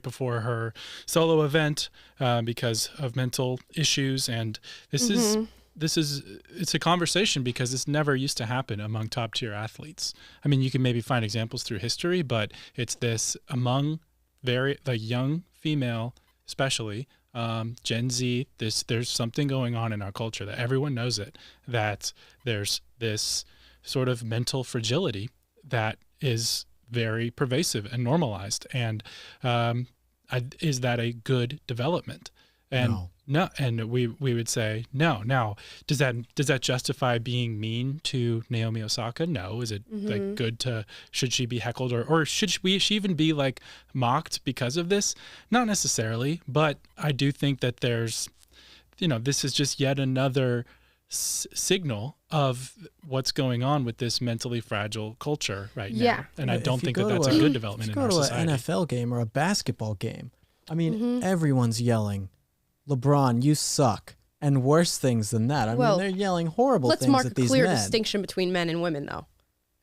before her solo event because of mental issues, and it's a conversation because this never used to happen among top tier athletes. I mean, you can maybe find examples through history, but it's this among the young female, especially Gen Z. There's something going on in our culture that everyone knows it, that there's this sort of mental fragility that is very pervasive and normalized. And is that a good development? And no, and we would say no. Now, does that justify being mean to Naomi Osaka? No. Is it like good should she be heckled or should she even be like mocked because of this? Not necessarily, but I do think that there's, this is just yet another signal of what's going on with this mentally fragile culture right now. And I don't think that's a good development in our society. Go to an NFL game or a basketball game. I mean, everyone's yelling, LeBron, you suck, and worse things than that. I mean, they're yelling horrible things at these men. Let's mark a clear distinction between men and women, though.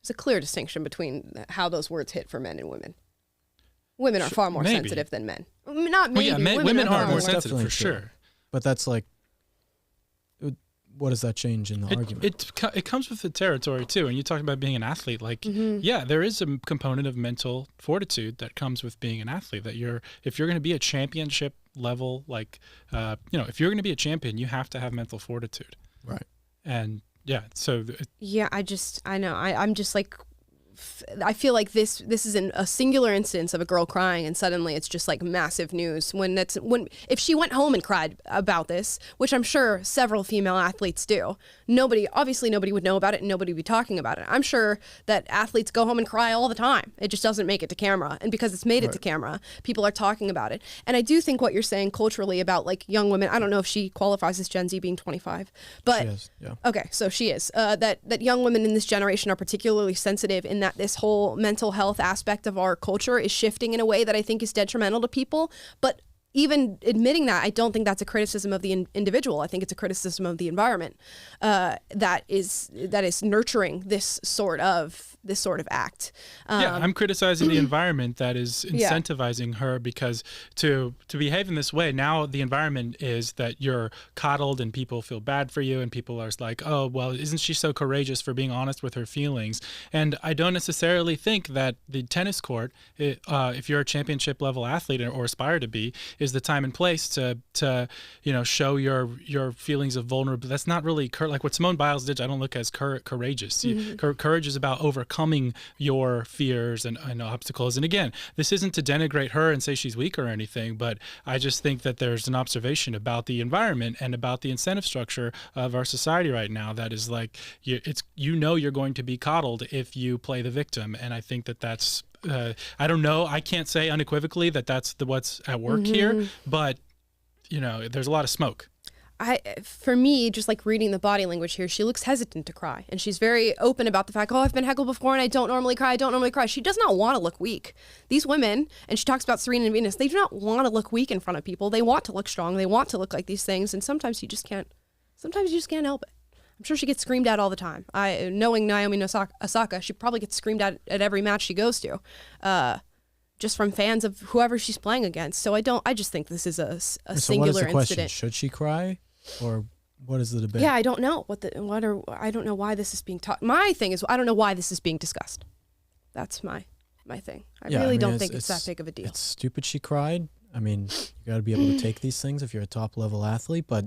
There's a clear distinction between how those words hit for men and women. Women are far more sensitive than men. Not maybe. Well, yeah, women are more sensitive for sure. But that's like, what does that change in the argument? It comes with the territory too. And you talked about being an athlete. Like, there is a component of mental fortitude that comes with being an athlete. That if you're going to be a championship level, like, if you're going to be a champion, you have to have mental fortitude. Right. And so. I know. I'm just like, I feel like this is a singular instance of a girl crying, and suddenly it's just like massive news. If she went home and cried about this, which I'm sure several female athletes do, nobody would know about it and nobody would be talking about it. I'm sure that athletes go home and cry all the time. It just doesn't make it to camera, and because it's made it to camera, people are talking about it. And I do think what you're saying culturally about like young women, I don't know if she qualifies as Gen Z being 25, but she is, yeah. Okay, so she is. That young women in this generation are particularly sensitive in that this whole mental health aspect of our culture is shifting in a way that I think is detrimental to people. But even admitting that, I don't think that's a criticism of the individual. I think it's a criticism of the environment that is nurturing this sort of act. I'm criticizing the environment that is incentivizing her, because to behave in this way, now the environment is that you're coddled and people feel bad for you, and people are like, oh, well, isn't she so courageous for being honest with her feelings? And I don't necessarily think that the tennis court, if you're a championship level athlete or aspire to be, is the time and place to show your feelings of vulnerability. That's not really like what Simone Biles did. I don't look as courageous. Courage is about overcoming your fears and obstacles. And again, this isn't to denigrate her and say she's weak or anything, but I just think that there's an observation about the environment and about the incentive structure of our society right now that is like, you're going to be coddled if you play the victim. And I think that's I don't know. I can't say unequivocally that that's what's at work here, but there's a lot of smoke. For me, just like reading the body language here, she looks hesitant to cry, and she's very open about the fact, I've been heckled before and I don't normally cry. She does not want to look weak. These women, and she talks about Serena and Venus, they do not want to look weak in front of people. They want to look strong. They want to look like these things, and sometimes you just can't help it. I'm sure she gets screamed at all the time. Knowing Naomi Osaka, she probably gets screamed at every match she goes to, just from fans of whoever she's playing against. So I just think this is a singular what is the question? incident. Should she cry, or what is the debate? Yeah, I don't know I don't know why this is being taught. My thing is, I don't know why this is being discussed. That's my thing. I really don't think it's that big of a deal. It's stupid she cried. I mean, you got to be able to take these things if you're a top level athlete, but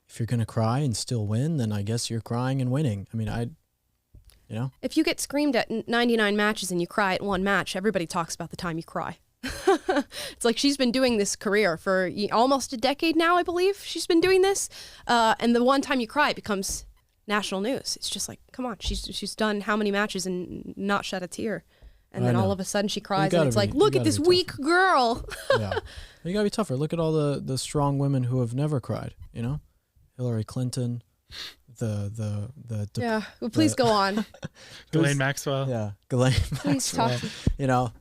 if you're going to cry and still win, then I guess you're crying and winning. I mean, if you get screamed at 99 matches and you cry at one match, everybody talks about the time you cry. It's like she's been doing this career for almost a decade now, I believe. She's been doing this. And the one time you cry, it becomes national news. It's just like, come on, she's done how many matches and not shed a tear. And then all of a sudden she cries and it's like, look at this weak girl. Yeah. You got to be tougher. Look at all the strong women who have never cried, Hillary Clinton, well, please go on. Ghislaine Maxwell. Yeah, Ghislaine Maxwell.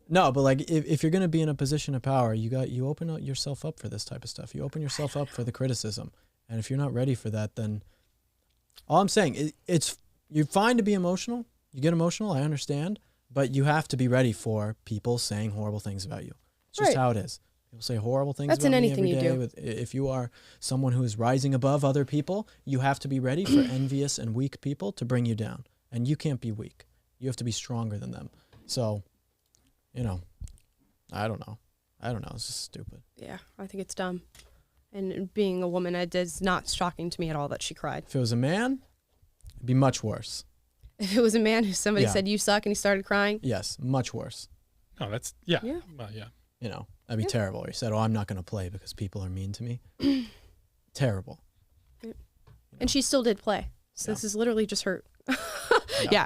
No, but like if you're going to be in a position of power, you open yourself up for this type of stuff. You open yourself up for the criticism, and if you're not ready for that, then all I'm saying you're fine to be emotional. You get emotional, I understand, but you have to be ready for people saying horrible things about you. It's just how it is. People say horrible things about me every day. If you are someone who is rising above other people, you have to be ready for envious and weak people to bring you down. And you can't be weak. You have to be stronger than them. So, I don't know. It's just stupid. Yeah, I think it's dumb. And being a woman, it is not shocking to me at all that she cried. If it was a man, it'd be much worse. If it was a man who somebody said, you suck, and he started crying? Yes, much worse. Oh, that's, Well, yeah. That'd be terrible. He said, I'm not going to play because people are mean to me. Terrible. And she still did play. So this is literally just her.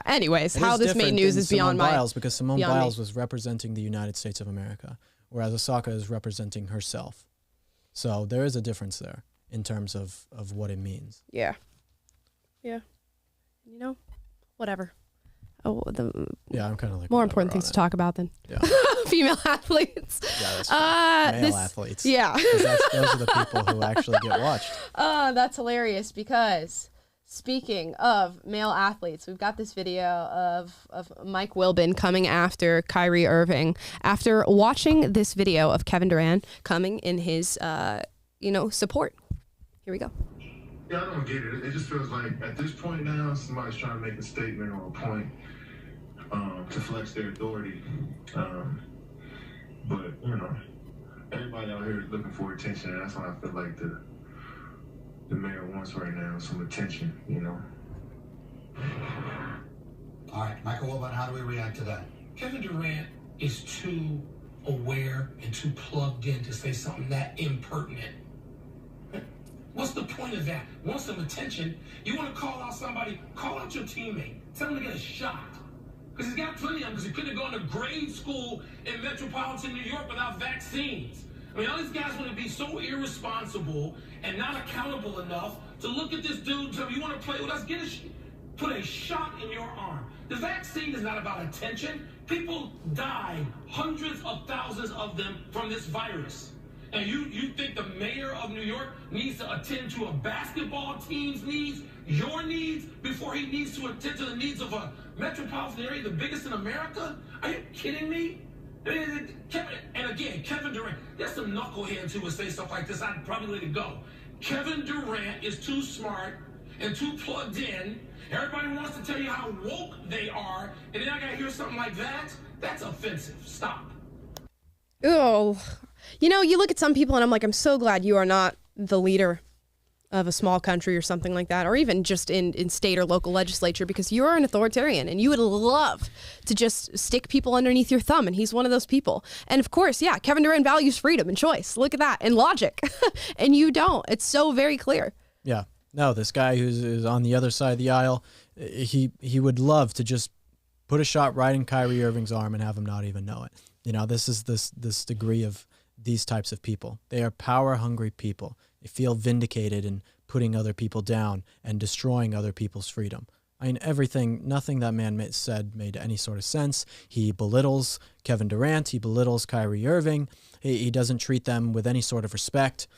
Anyways, how this made news is beyond my... Biles, because Simone Biles was representing the United States of America, whereas Osaka is representing herself. So there is a difference there in terms of what it means. Yeah. Whatever. I'm kind of like more important things to talk about than female athletes. Yeah, that's true. Male athletes. Yeah. Those are the people who actually get watched. That's hilarious because speaking of male athletes, we've got this video of Mike Wilbon coming after Kyrie Irving after watching this video of Kevin Durant coming in his, support. Here we go. Yeah, I don't get it. It just feels like at this point now, somebody's trying to make a statement or a point to flex their authority. But, everybody out here is looking for attention, and that's why I feel like the mayor wants right now some attention, All right, Michael Wilbon, how do we react to that? Kevin Durant is too aware and too plugged in to say something that impertinent. What's the point of that? Want some attention? You want to call out somebody? Call out your teammate. Tell him to get a shot. Because he's got plenty of them, because he couldn't go to grade school in metropolitan New York without vaccines. I mean, all these guys want to be so irresponsible and not accountable enough to look at this dude and tell him, you want to play with us? put a shot in your arm. The vaccine is not about attention. People died, hundreds of thousands of them, from this virus. And you think the mayor of New York needs to attend to a basketball team's needs, your needs, before he needs to attend to the needs of a metropolitan area, the biggest in America? Are you kidding me? And again, Kevin Durant, there's some knuckleheads who would say stuff like this. I'd probably let it go. Kevin Durant is too smart and too plugged in. Everybody wants to tell you how woke they are, and then I gotta hear something like that? That's offensive. Stop. Oh, you know, you look at some people and I'm like, I'm so glad you are not the leader of a small country or something like that, or even just in state or local legislature, because you are an authoritarian and you would love to just stick people underneath your thumb, and he's one of those people. And of course, yeah, Kevin Durant values freedom and choice. Look at that, and logic. And you don't. It's so very clear. Yeah. No, this guy who's on the other side of the aisle, he would love to just put a shot right in Kyrie Irving's arm and have him not even know it. You know, this is this degree of these types of people. They are power-hungry people. They feel vindicated in putting other people down and destroying other people's freedom. I mean, nothing that man said made any sort of sense. He belittles Kevin Durant. He belittles Kyrie Irving. He doesn't treat them with any sort of respect.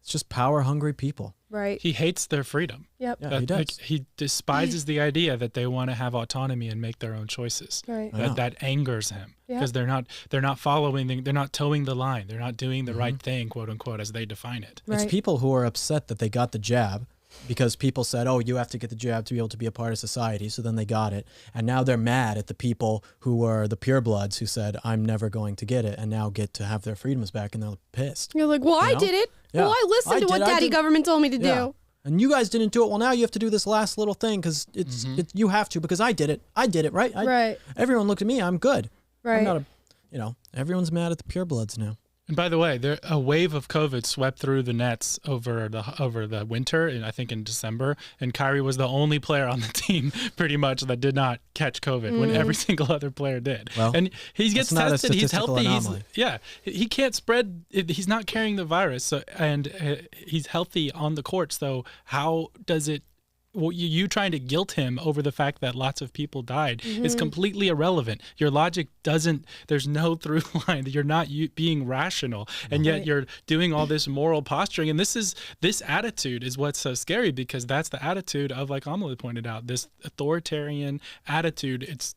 It's just power-hungry people. Right. He hates their freedom. Yep. Yeah, he does. Like, he despises the idea that they want to have autonomy and make their own choices. Right. That angers him because they're not following, they're not towing the line. They're not doing the right thing, quote unquote, as they define it. Right. It's people who are upset that they got the jab because people said, oh, you have to get the jab to be able to be a part of society. So then they got it. And now they're mad at the people who were the purebloods who said, I'm never going to get it, and now get to have their freedoms back, and they're pissed. You're like, well, I did it. Yeah. Well, I listened to what daddy government told me to do. And you guys didn't do it. Well, now you have to do this last little thing because you have to, because I did it. I did it, right? Right. Everyone looked at me. I'm good. Right. I'm not everyone's mad at the purebloods now. And by the way, a wave of COVID swept through the Nets over the winter, and I think in December. And Kyrie was the only player on the team, pretty much, that did not catch COVID when every single other player did. Well, and he gets tested. He's healthy. Anomaly. He can't spread. He's not carrying the virus, and he's healthy on the court. So how does it? Well, you trying to guilt him over the fact that lots of people died is completely irrelevant. Your logic doesn't, there's no through line. You're not being rational, and yet you're doing all this moral posturing. And this attitude is what's so scary, because that's the attitude of, like Amala pointed out, this authoritarian attitude. It's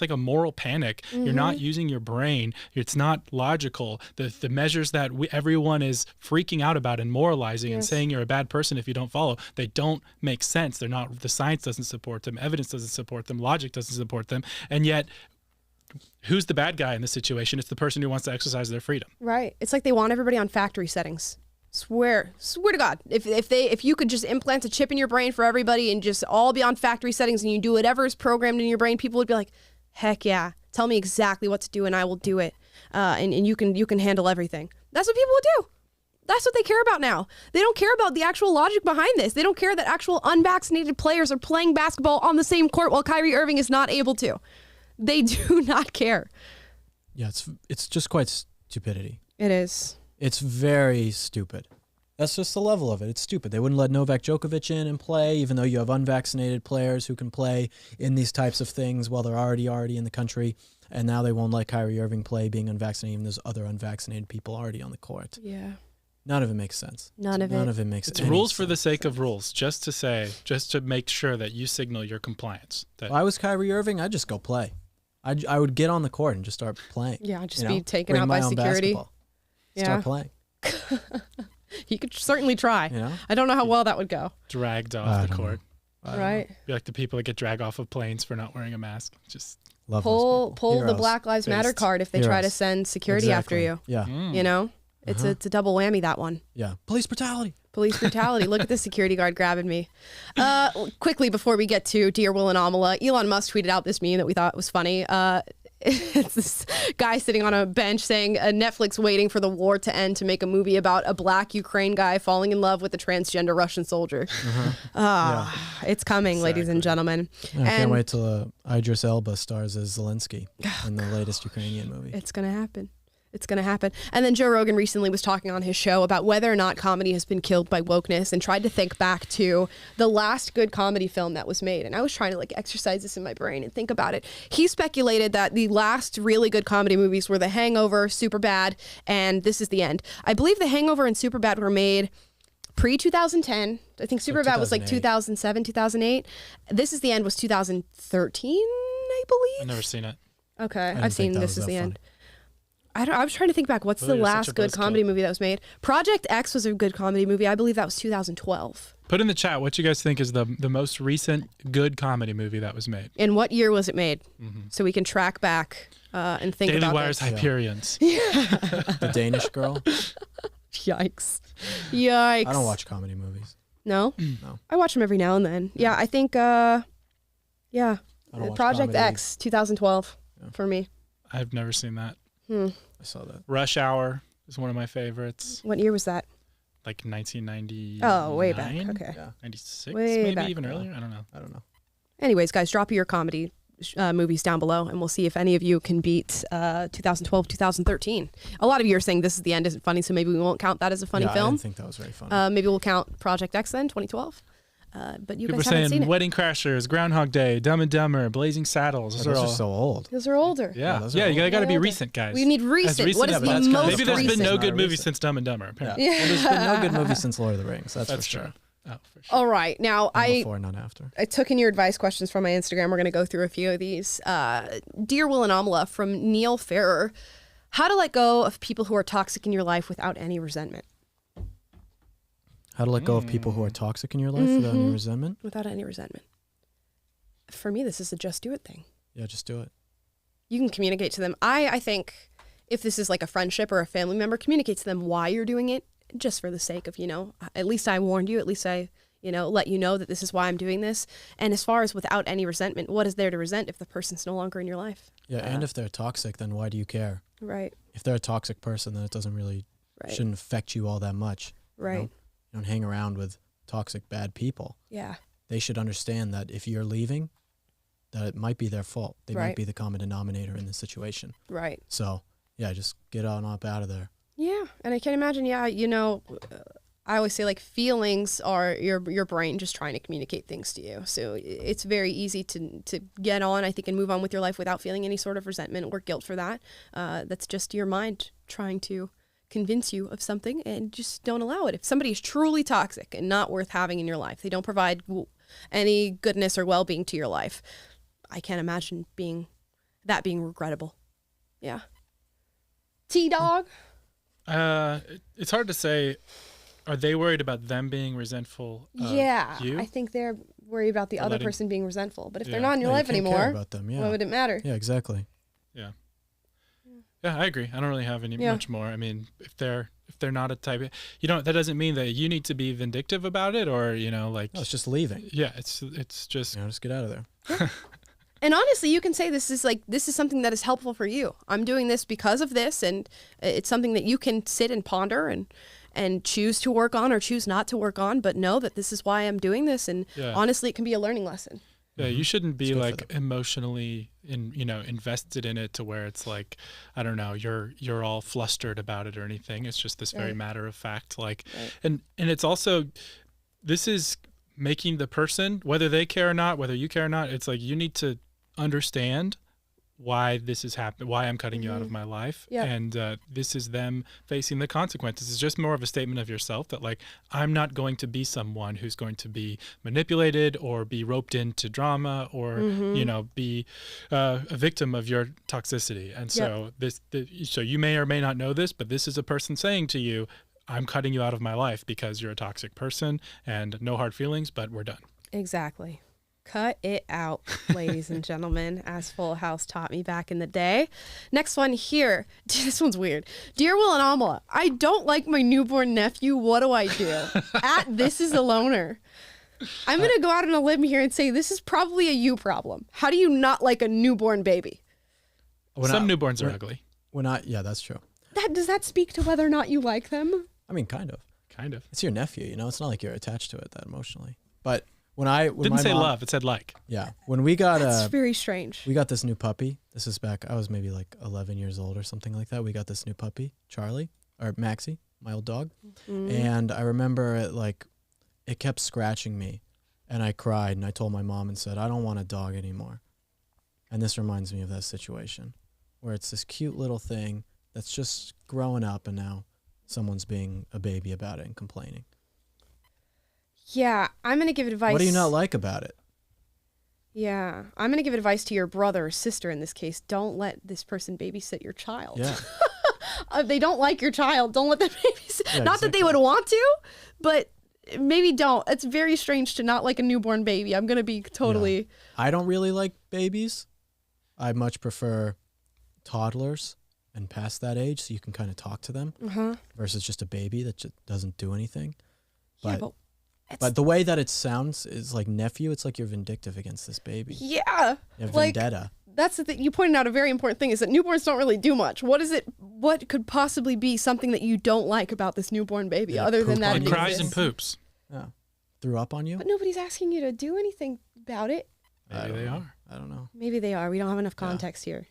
like a moral panic. You're not using your brain. It's not logical. The measures that everyone is freaking out about and moralizing and saying you're a bad person if you don't follow, they don't make sense. They're not. The science doesn't support them. Evidence doesn't support them. Logic doesn't support them. And yet, who's the bad guy in this situation? It's the person who wants to exercise their freedom. Right. It's like they want everybody on factory settings. Swear to God, if you could just implant a chip in your brain for everybody and just all be on factory settings, and you do whatever is programmed in your brain, people would be like, heck yeah, tell me exactly what to do and I will do it. And you can handle everything. That's what people would do. That's what they care about now. They don't care about the actual logic behind this. They don't care that actual unvaccinated players are playing basketball on the same court while Kyrie Irving is not able to. They do not care. Yeah, it's just quite stupidity. It is. It's very stupid. That's just the level of it. It's stupid. They wouldn't let Novak Djokovic in and play, even though you have unvaccinated players who can play in these types of things while they're already in the country. And now they won't let Kyrie Irving play being unvaccinated, even there's other unvaccinated people already on the court. Yeah. None of it makes sense. None of it makes sense. It's rules for the sake of rules, just to make sure that you signal your compliance. If I was Kyrie Irving, I'd just go play. I would get on the court and just start playing. Yeah, I'd just be taken out by security. Start playing. You could certainly try. I don't know how well that would go. Dragged off the court. Right. Be like the people that get dragged off of planes for not wearing a mask. Just pull the Black Lives Matter card if they try to send security after you. Yeah. You know? It's a double whammy, that one. Yeah. Police brutality. Look at this security guard grabbing me. Quickly, before we get to Dear Will and Amala, Elon Musk tweeted out this meme that we thought was funny. It's this guy sitting on a bench saying, Netflix waiting for the war to end to make a movie about a black Ukraine guy falling in love with a transgender Russian soldier. It's coming, ladies and gentlemen. I can't wait till Idris Elba stars as Zelensky in the latest Ukrainian movie. It's going to happen. It's going to happen. And then Joe Rogan recently was talking on his show about whether or not comedy has been killed by wokeness and tried to think back to the last good comedy film that was made. And I was trying to like exercise this in my brain and think about it. He speculated that the last really good comedy movies were The Hangover, Superbad, and This Is the End. I believe The Hangover and Superbad were made pre-2010. I think Superbad was like 2007, 2008. This Is the End was 2013, I believe. I've never seen it. Okay, I've seen This Is the End. I was trying to think back. What's the last good comedy movie that was made? Project X was a good comedy movie. I believe that was 2012. Put in the chat what you guys think is the most recent good comedy movie that was made. In what year was it made? So we can track back and think Daily about Wire's this. Hyperions. The Danish Girl. Yikes. Yikes. I don't watch comedy movies. No? No. I watch them every now and then. Yeah, I think, I don't watch Project comedy. X, 2012 for me. I've never seen that. I saw that. Rush Hour is one of my favorites. What year was that? Like 1990. Oh, way back. Okay. Yeah. 96, Way maybe back. even earlier. I don't know. Anyways, guys, drop your comedy movies down below, and we'll see if any of you can beat 2012, 2013. A lot of you are saying This Is the End isn't funny, so maybe we won't count that as a funny I film. didn't think that was very funny. Maybe we'll count Project X then, 2012. But you People are guys haven't seen saying it. Wedding Crashers, Groundhog Day, Dumb and Dumber, Blazing Saddles. Those are so old. Those are older. Yeah, those are yeah, you old. got to be Older. recent, guys. We need recent. What is as- the that's most Maybe there's recent? been no Not good movie recent. since Dumb and Dumber. Apparently. Yeah. Well, there's been no good movie since Lord of the Rings. That's for sure. true. Oh, for sure. All right. Now, And before, not after. I took in your advice questions from my Instagram. We're going to go through a few of these. Dear Will Amala from Neil Ferrer. How to let go of people who are toxic in your life without any resentment. How to let go of people who are toxic in your life without any resentment? Without any resentment. For me, this is a just do it thing. Yeah, just do it. You can communicate to them. I think if this is like a friendship or a family member, communicate to them why you're doing it, just for the sake of, at least I warned you, at least I, let you know that this is why I'm doing this. And as far as without any resentment, what is there to resent if the person's no longer in your life? Yeah, and if they're toxic, then why do you care? Right. If they're a toxic person, then it doesn't really, shouldn't affect you all that much. Right. You don't hang around with toxic, bad people. Yeah. They should understand that if you're leaving, that it might be their fault. They might be the common denominator in this situation. Right. So, yeah, just get on up out of there. Yeah. And I can imagine, I always say like feelings are your brain just trying to communicate things to you. So it's very easy to get on, I think, and move on with your life without feeling any sort of resentment or guilt for that. That's just your mind trying to convince you of something, and just don't allow it. If somebody is truly toxic and not worth having in your life, they don't provide any goodness or well-being to your life, I can't imagine being regrettable. Yeah. T-Dog? It's hard to say. Are they worried about them being resentful of you? I think they're worried about the Or other letting- person being resentful. But if they're Yeah. not in your No, you life can't anymore, care about them, yeah. why would it matter? Yeah, exactly. Yeah. Yeah, I agree. I don't really have any much more. I mean, if they're not a type, that doesn't mean that you need to be vindictive about it, or No, it's just leaving. Yeah, it's just just get out of there. And honestly, you can say this is something that is helpful for you. I'm doing this because of this, and it's something that you can sit and ponder and choose to work on or choose not to work on, but know that this is why I'm doing this. And honestly, it can be a learning lesson. Yeah, you shouldn't be like emotionally invested in it to where it's like, I don't know, you're all flustered about it or anything. It's just this very matter of fact, and it's also, this is making the person, whether they care or not, whether you care or not, it's like you need to understand why this is happening, why I'm cutting you out of my life. Yeah. And this is them facing the consequences. It's just more of a statement of yourself that like, I'm not going to be someone who's going to be manipulated or be roped into drama or, be a victim of your toxicity. And so so you may or may not know this, but this is a person saying to you, I'm cutting you out of my life because you're a toxic person, and no hard feelings, but we're done. Exactly. Cut it out, ladies and gentlemen, as Full House taught me back in the day. Next one here. This one's weird. Dear Will and Amala, I don't like my newborn nephew. What do I do? This is a loner. I'm going to go out on a limb here and say this is probably a you problem. How do you not like a newborn baby? Some newborns are ugly. Yeah, that's true. Does that speak to whether or not you like them? I mean, kind of. Kind of. It's your nephew, it's not like you're attached to it that emotionally. But Didn't say love, it said like. Yeah. When we got That's very strange. We got this new puppy. This is back, I was maybe like 11 years old or something like that. We got this new puppy, Charlie, or Maxie, my old dog. And I remember it kept scratching me. And I cried and I told my mom and said, I don't want a dog anymore. And this reminds me of that situation where it's this cute little thing that's just growing up and now someone's being a baby about it and complaining. Yeah, I'm going to give advice. What do you not like about it? Yeah, I'm going to give advice to your brother or sister in this case. Don't let this person babysit your child. Yeah. If they don't like your child, don't let them babysit. Yeah, not that they would want to, but maybe don't. It's very strange to not like a newborn baby. I'm going to be totally... Yeah. I don't really like babies. I much prefer toddlers and past that age so you can kind of talk to them versus just a baby that just doesn't do anything. But the way that it sounds is like nephew. It's like you're vindictive against this baby. Yeah. Vendetta. That's the thing. You pointed out a very important thing is that newborns don't really do much. What could possibly be something that you don't like about this newborn baby other than that? It cries and poops. Yeah. Threw up on you? But nobody's asking you to do anything about it. Maybe they are. I don't know. Maybe they are. We don't have enough context here.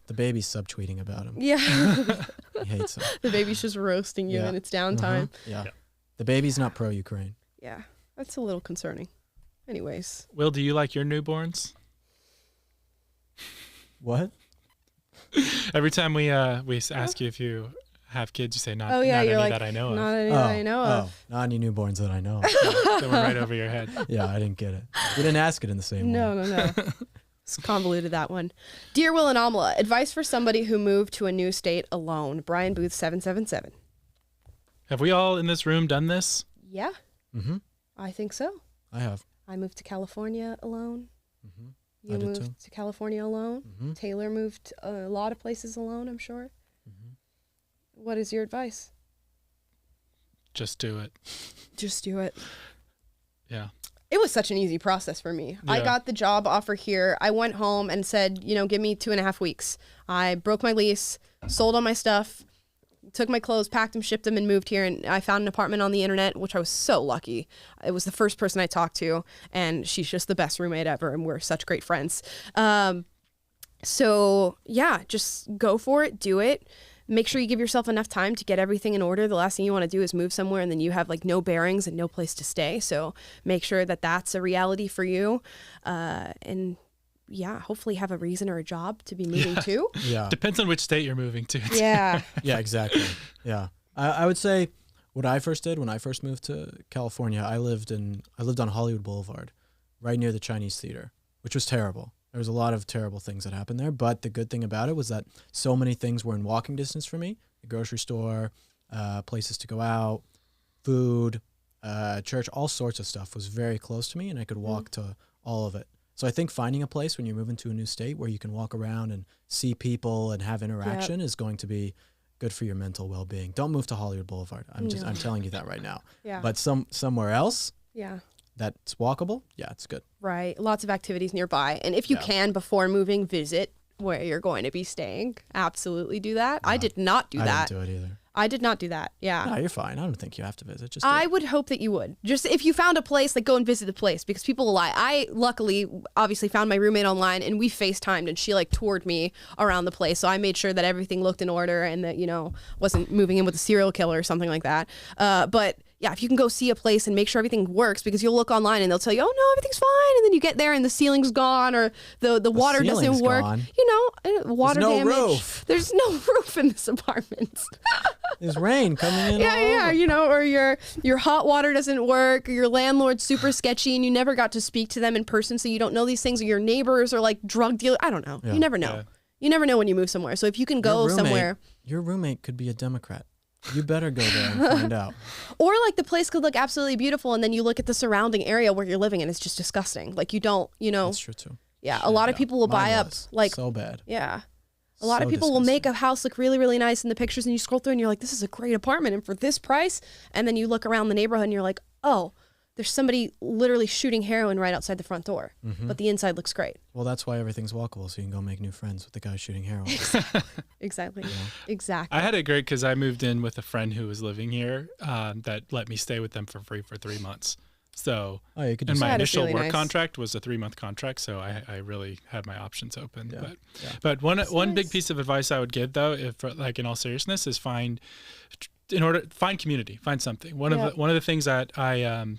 The baby's subtweeting about him. Yeah. He hates him. The baby's just roasting you and it's downtime. Yeah. The baby's not pro-Ukraine. Yeah. That's a little concerning. Anyways. Will, do you like your newborns? What? Every time we ask you if you have kids, you say not any that I know of. Not any that I know of. Not any newborns that I know of. They went right over your head. Yeah, I didn't get it. You didn't ask it in the same way. No. It's convoluted, that one. Dear Will and Amala, advice for somebody who moved to a new state alone. Brian Booth 777. Have we all in this room done this? Yeah. Mm-hmm. I think so. I have. I moved to California alone. Mm-hmm. You moved to California alone. Mm-hmm. Taylor moved a lot of places alone, I'm sure. Mm-hmm. What is your advice? Just do it. Just do it. Yeah. It was such an easy process for me. Yeah. I got the job offer here. I went home and said, give me 2.5 weeks. I broke my lease, sold all my stuff, took my clothes, packed them, shipped them, and moved here. And I found an apartment on the internet, which I was so lucky. It was the first person I talked to, and she's just the best roommate ever, and we're such great friends. So yeah, just go for it, do it. Make sure you give yourself enough time to get everything in order. The last thing you want to do is move somewhere and then you have no bearings and no place to stay. So make sure that that's a reality for you. And yeah, hopefully have a reason or a job to be moving to. Yeah. Depends on which state you're moving to. Yeah. Yeah, exactly. Yeah. I would say what I first did when I first moved to California, I lived on Hollywood Boulevard, right near the Chinese Theater, which was terrible. There was a lot of terrible things that happened there, but the good thing about it was that so many things were in walking distance for me. The grocery store, places to go out, food, church, all sorts of stuff was very close to me, and I could walk to all of it. So I think finding a place when you're moving to a new state where you can walk around and see people and have interaction is going to be good for your mental well-being. Don't move to Hollywood Boulevard. I'm telling you that right now. Yeah. But somewhere else. Yeah. That's walkable. Yeah, it's good. Right. Lots of activities nearby. And if you can, before moving, visit where you're going to be staying. Absolutely do that. I did not do that. I didn't do it either. I did not do that. Yeah. No, you're fine. I don't think you have to visit. Just I would hope that you would. Just if you found a place, go and visit the place, because people will lie. I luckily obviously found my roommate online and we FaceTimed and she toured me around the place. So I made sure that everything looked in order and that, wasn't moving in with a serial killer or something like that. But yeah, if you can go see a place and make sure everything works, because you'll look online and they'll tell you, oh no, everything's fine. And then you get there and the ceiling's gone or the water doesn't work. Gone. Water There's no damage. roof. There's no roof in this apartment. There's rain coming in. Yeah, or your hot water doesn't work, or your landlord's super sketchy and you never got to speak to them in person, so you don't know these things, or your neighbors are drug dealers. I don't know. Yeah. You never know. Yeah. You never know when you move somewhere. So if you can go somewhere. Your roommate could be a Democrat. You better go there and find out. Or the place could look absolutely beautiful and then you look at the surrounding area where you're living and it's just disgusting. You don't, That's true too. Yeah, a lot of people will buy up so bad. Yeah. A lot of people will make a house look really, really nice in the pictures, and you scroll through and you're like, this is a great apartment, and for this price, and then you look around the neighborhood and you're like, oh, there's somebody literally shooting heroin right outside the front door, but the inside looks great. Well, that's why everything's walkable, so you can go make new friends with the guy shooting heroin. Exactly. Exactly. I had it great because I moved in with a friend who was living here that let me stay with them for free for 3 months. So, you could do and my that. initial Really work nice. contract was a 3-month contract, so I really had my options open. Yeah. But one big piece of advice I would give, though, if like in all seriousness, is find community, find something. One of the things that I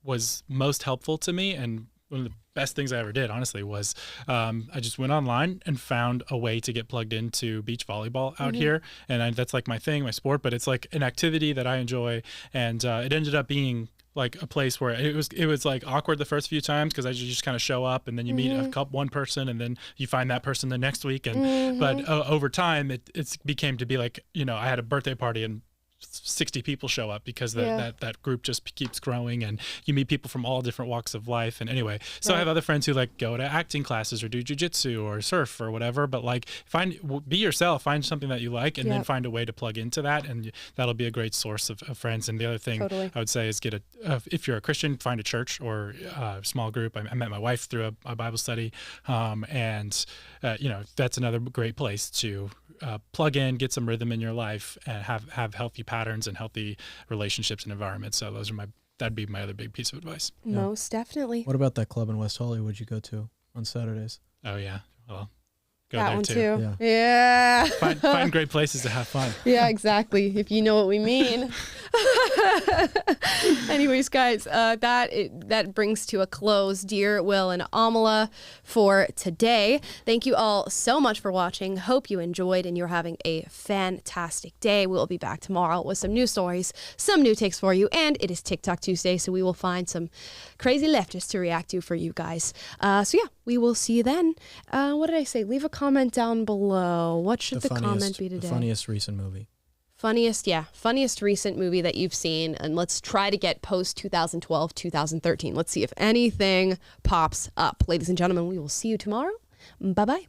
was most helpful to me, and one of the best things I ever did, honestly, was I just went online and found a way to get plugged into beach volleyball out here, and that's like my thing, my sport. But it's like an activity that I enjoy, and it ended up being like a place where it was like awkward the first few times because I just kind of show up and then you meet one person and then you find that person the next week, and but over time it became to be like, I had a birthday party and 60 people show up because that group just keeps growing, and you meet people from all different walks of life. And anyway, so I have other friends who like go to acting classes or do jujitsu or surf or whatever, but like be yourself, find something that you like, and then find a way to plug into that, and that'll be a great source of friends. And the other thing I would say is get if you're a Christian, find a church or a small group. I met my wife through a Bible study, and that's another great place to plug in, get some rhythm in your life, and have healthy patterns and healthy relationships and environments. So that'd be my other big piece of advice. Most definitely. What about that club in West Hollywood you go to on Saturdays? Oh yeah, well, go that there one too. Yeah. Find great places to have fun. Yeah, exactly. If you know what we mean. Anyways, guys, that brings to a close Dear Will and Amala for today. Thank you all so much for watching. Hope you enjoyed and you're having a fantastic day. We'll be back tomorrow with some new stories, some new takes for you, and it is TikTok Tuesday, so we will find some crazy leftists to react to for you guys. So yeah, we will see you then. What did I say? Leave a comment down below. What should the comment be today? The funniest recent movie. Funniest recent movie that you've seen, and let's try to get post 2012, 2013. Let's see if anything pops up. Ladies and gentlemen, we will see you tomorrow. Bye-bye.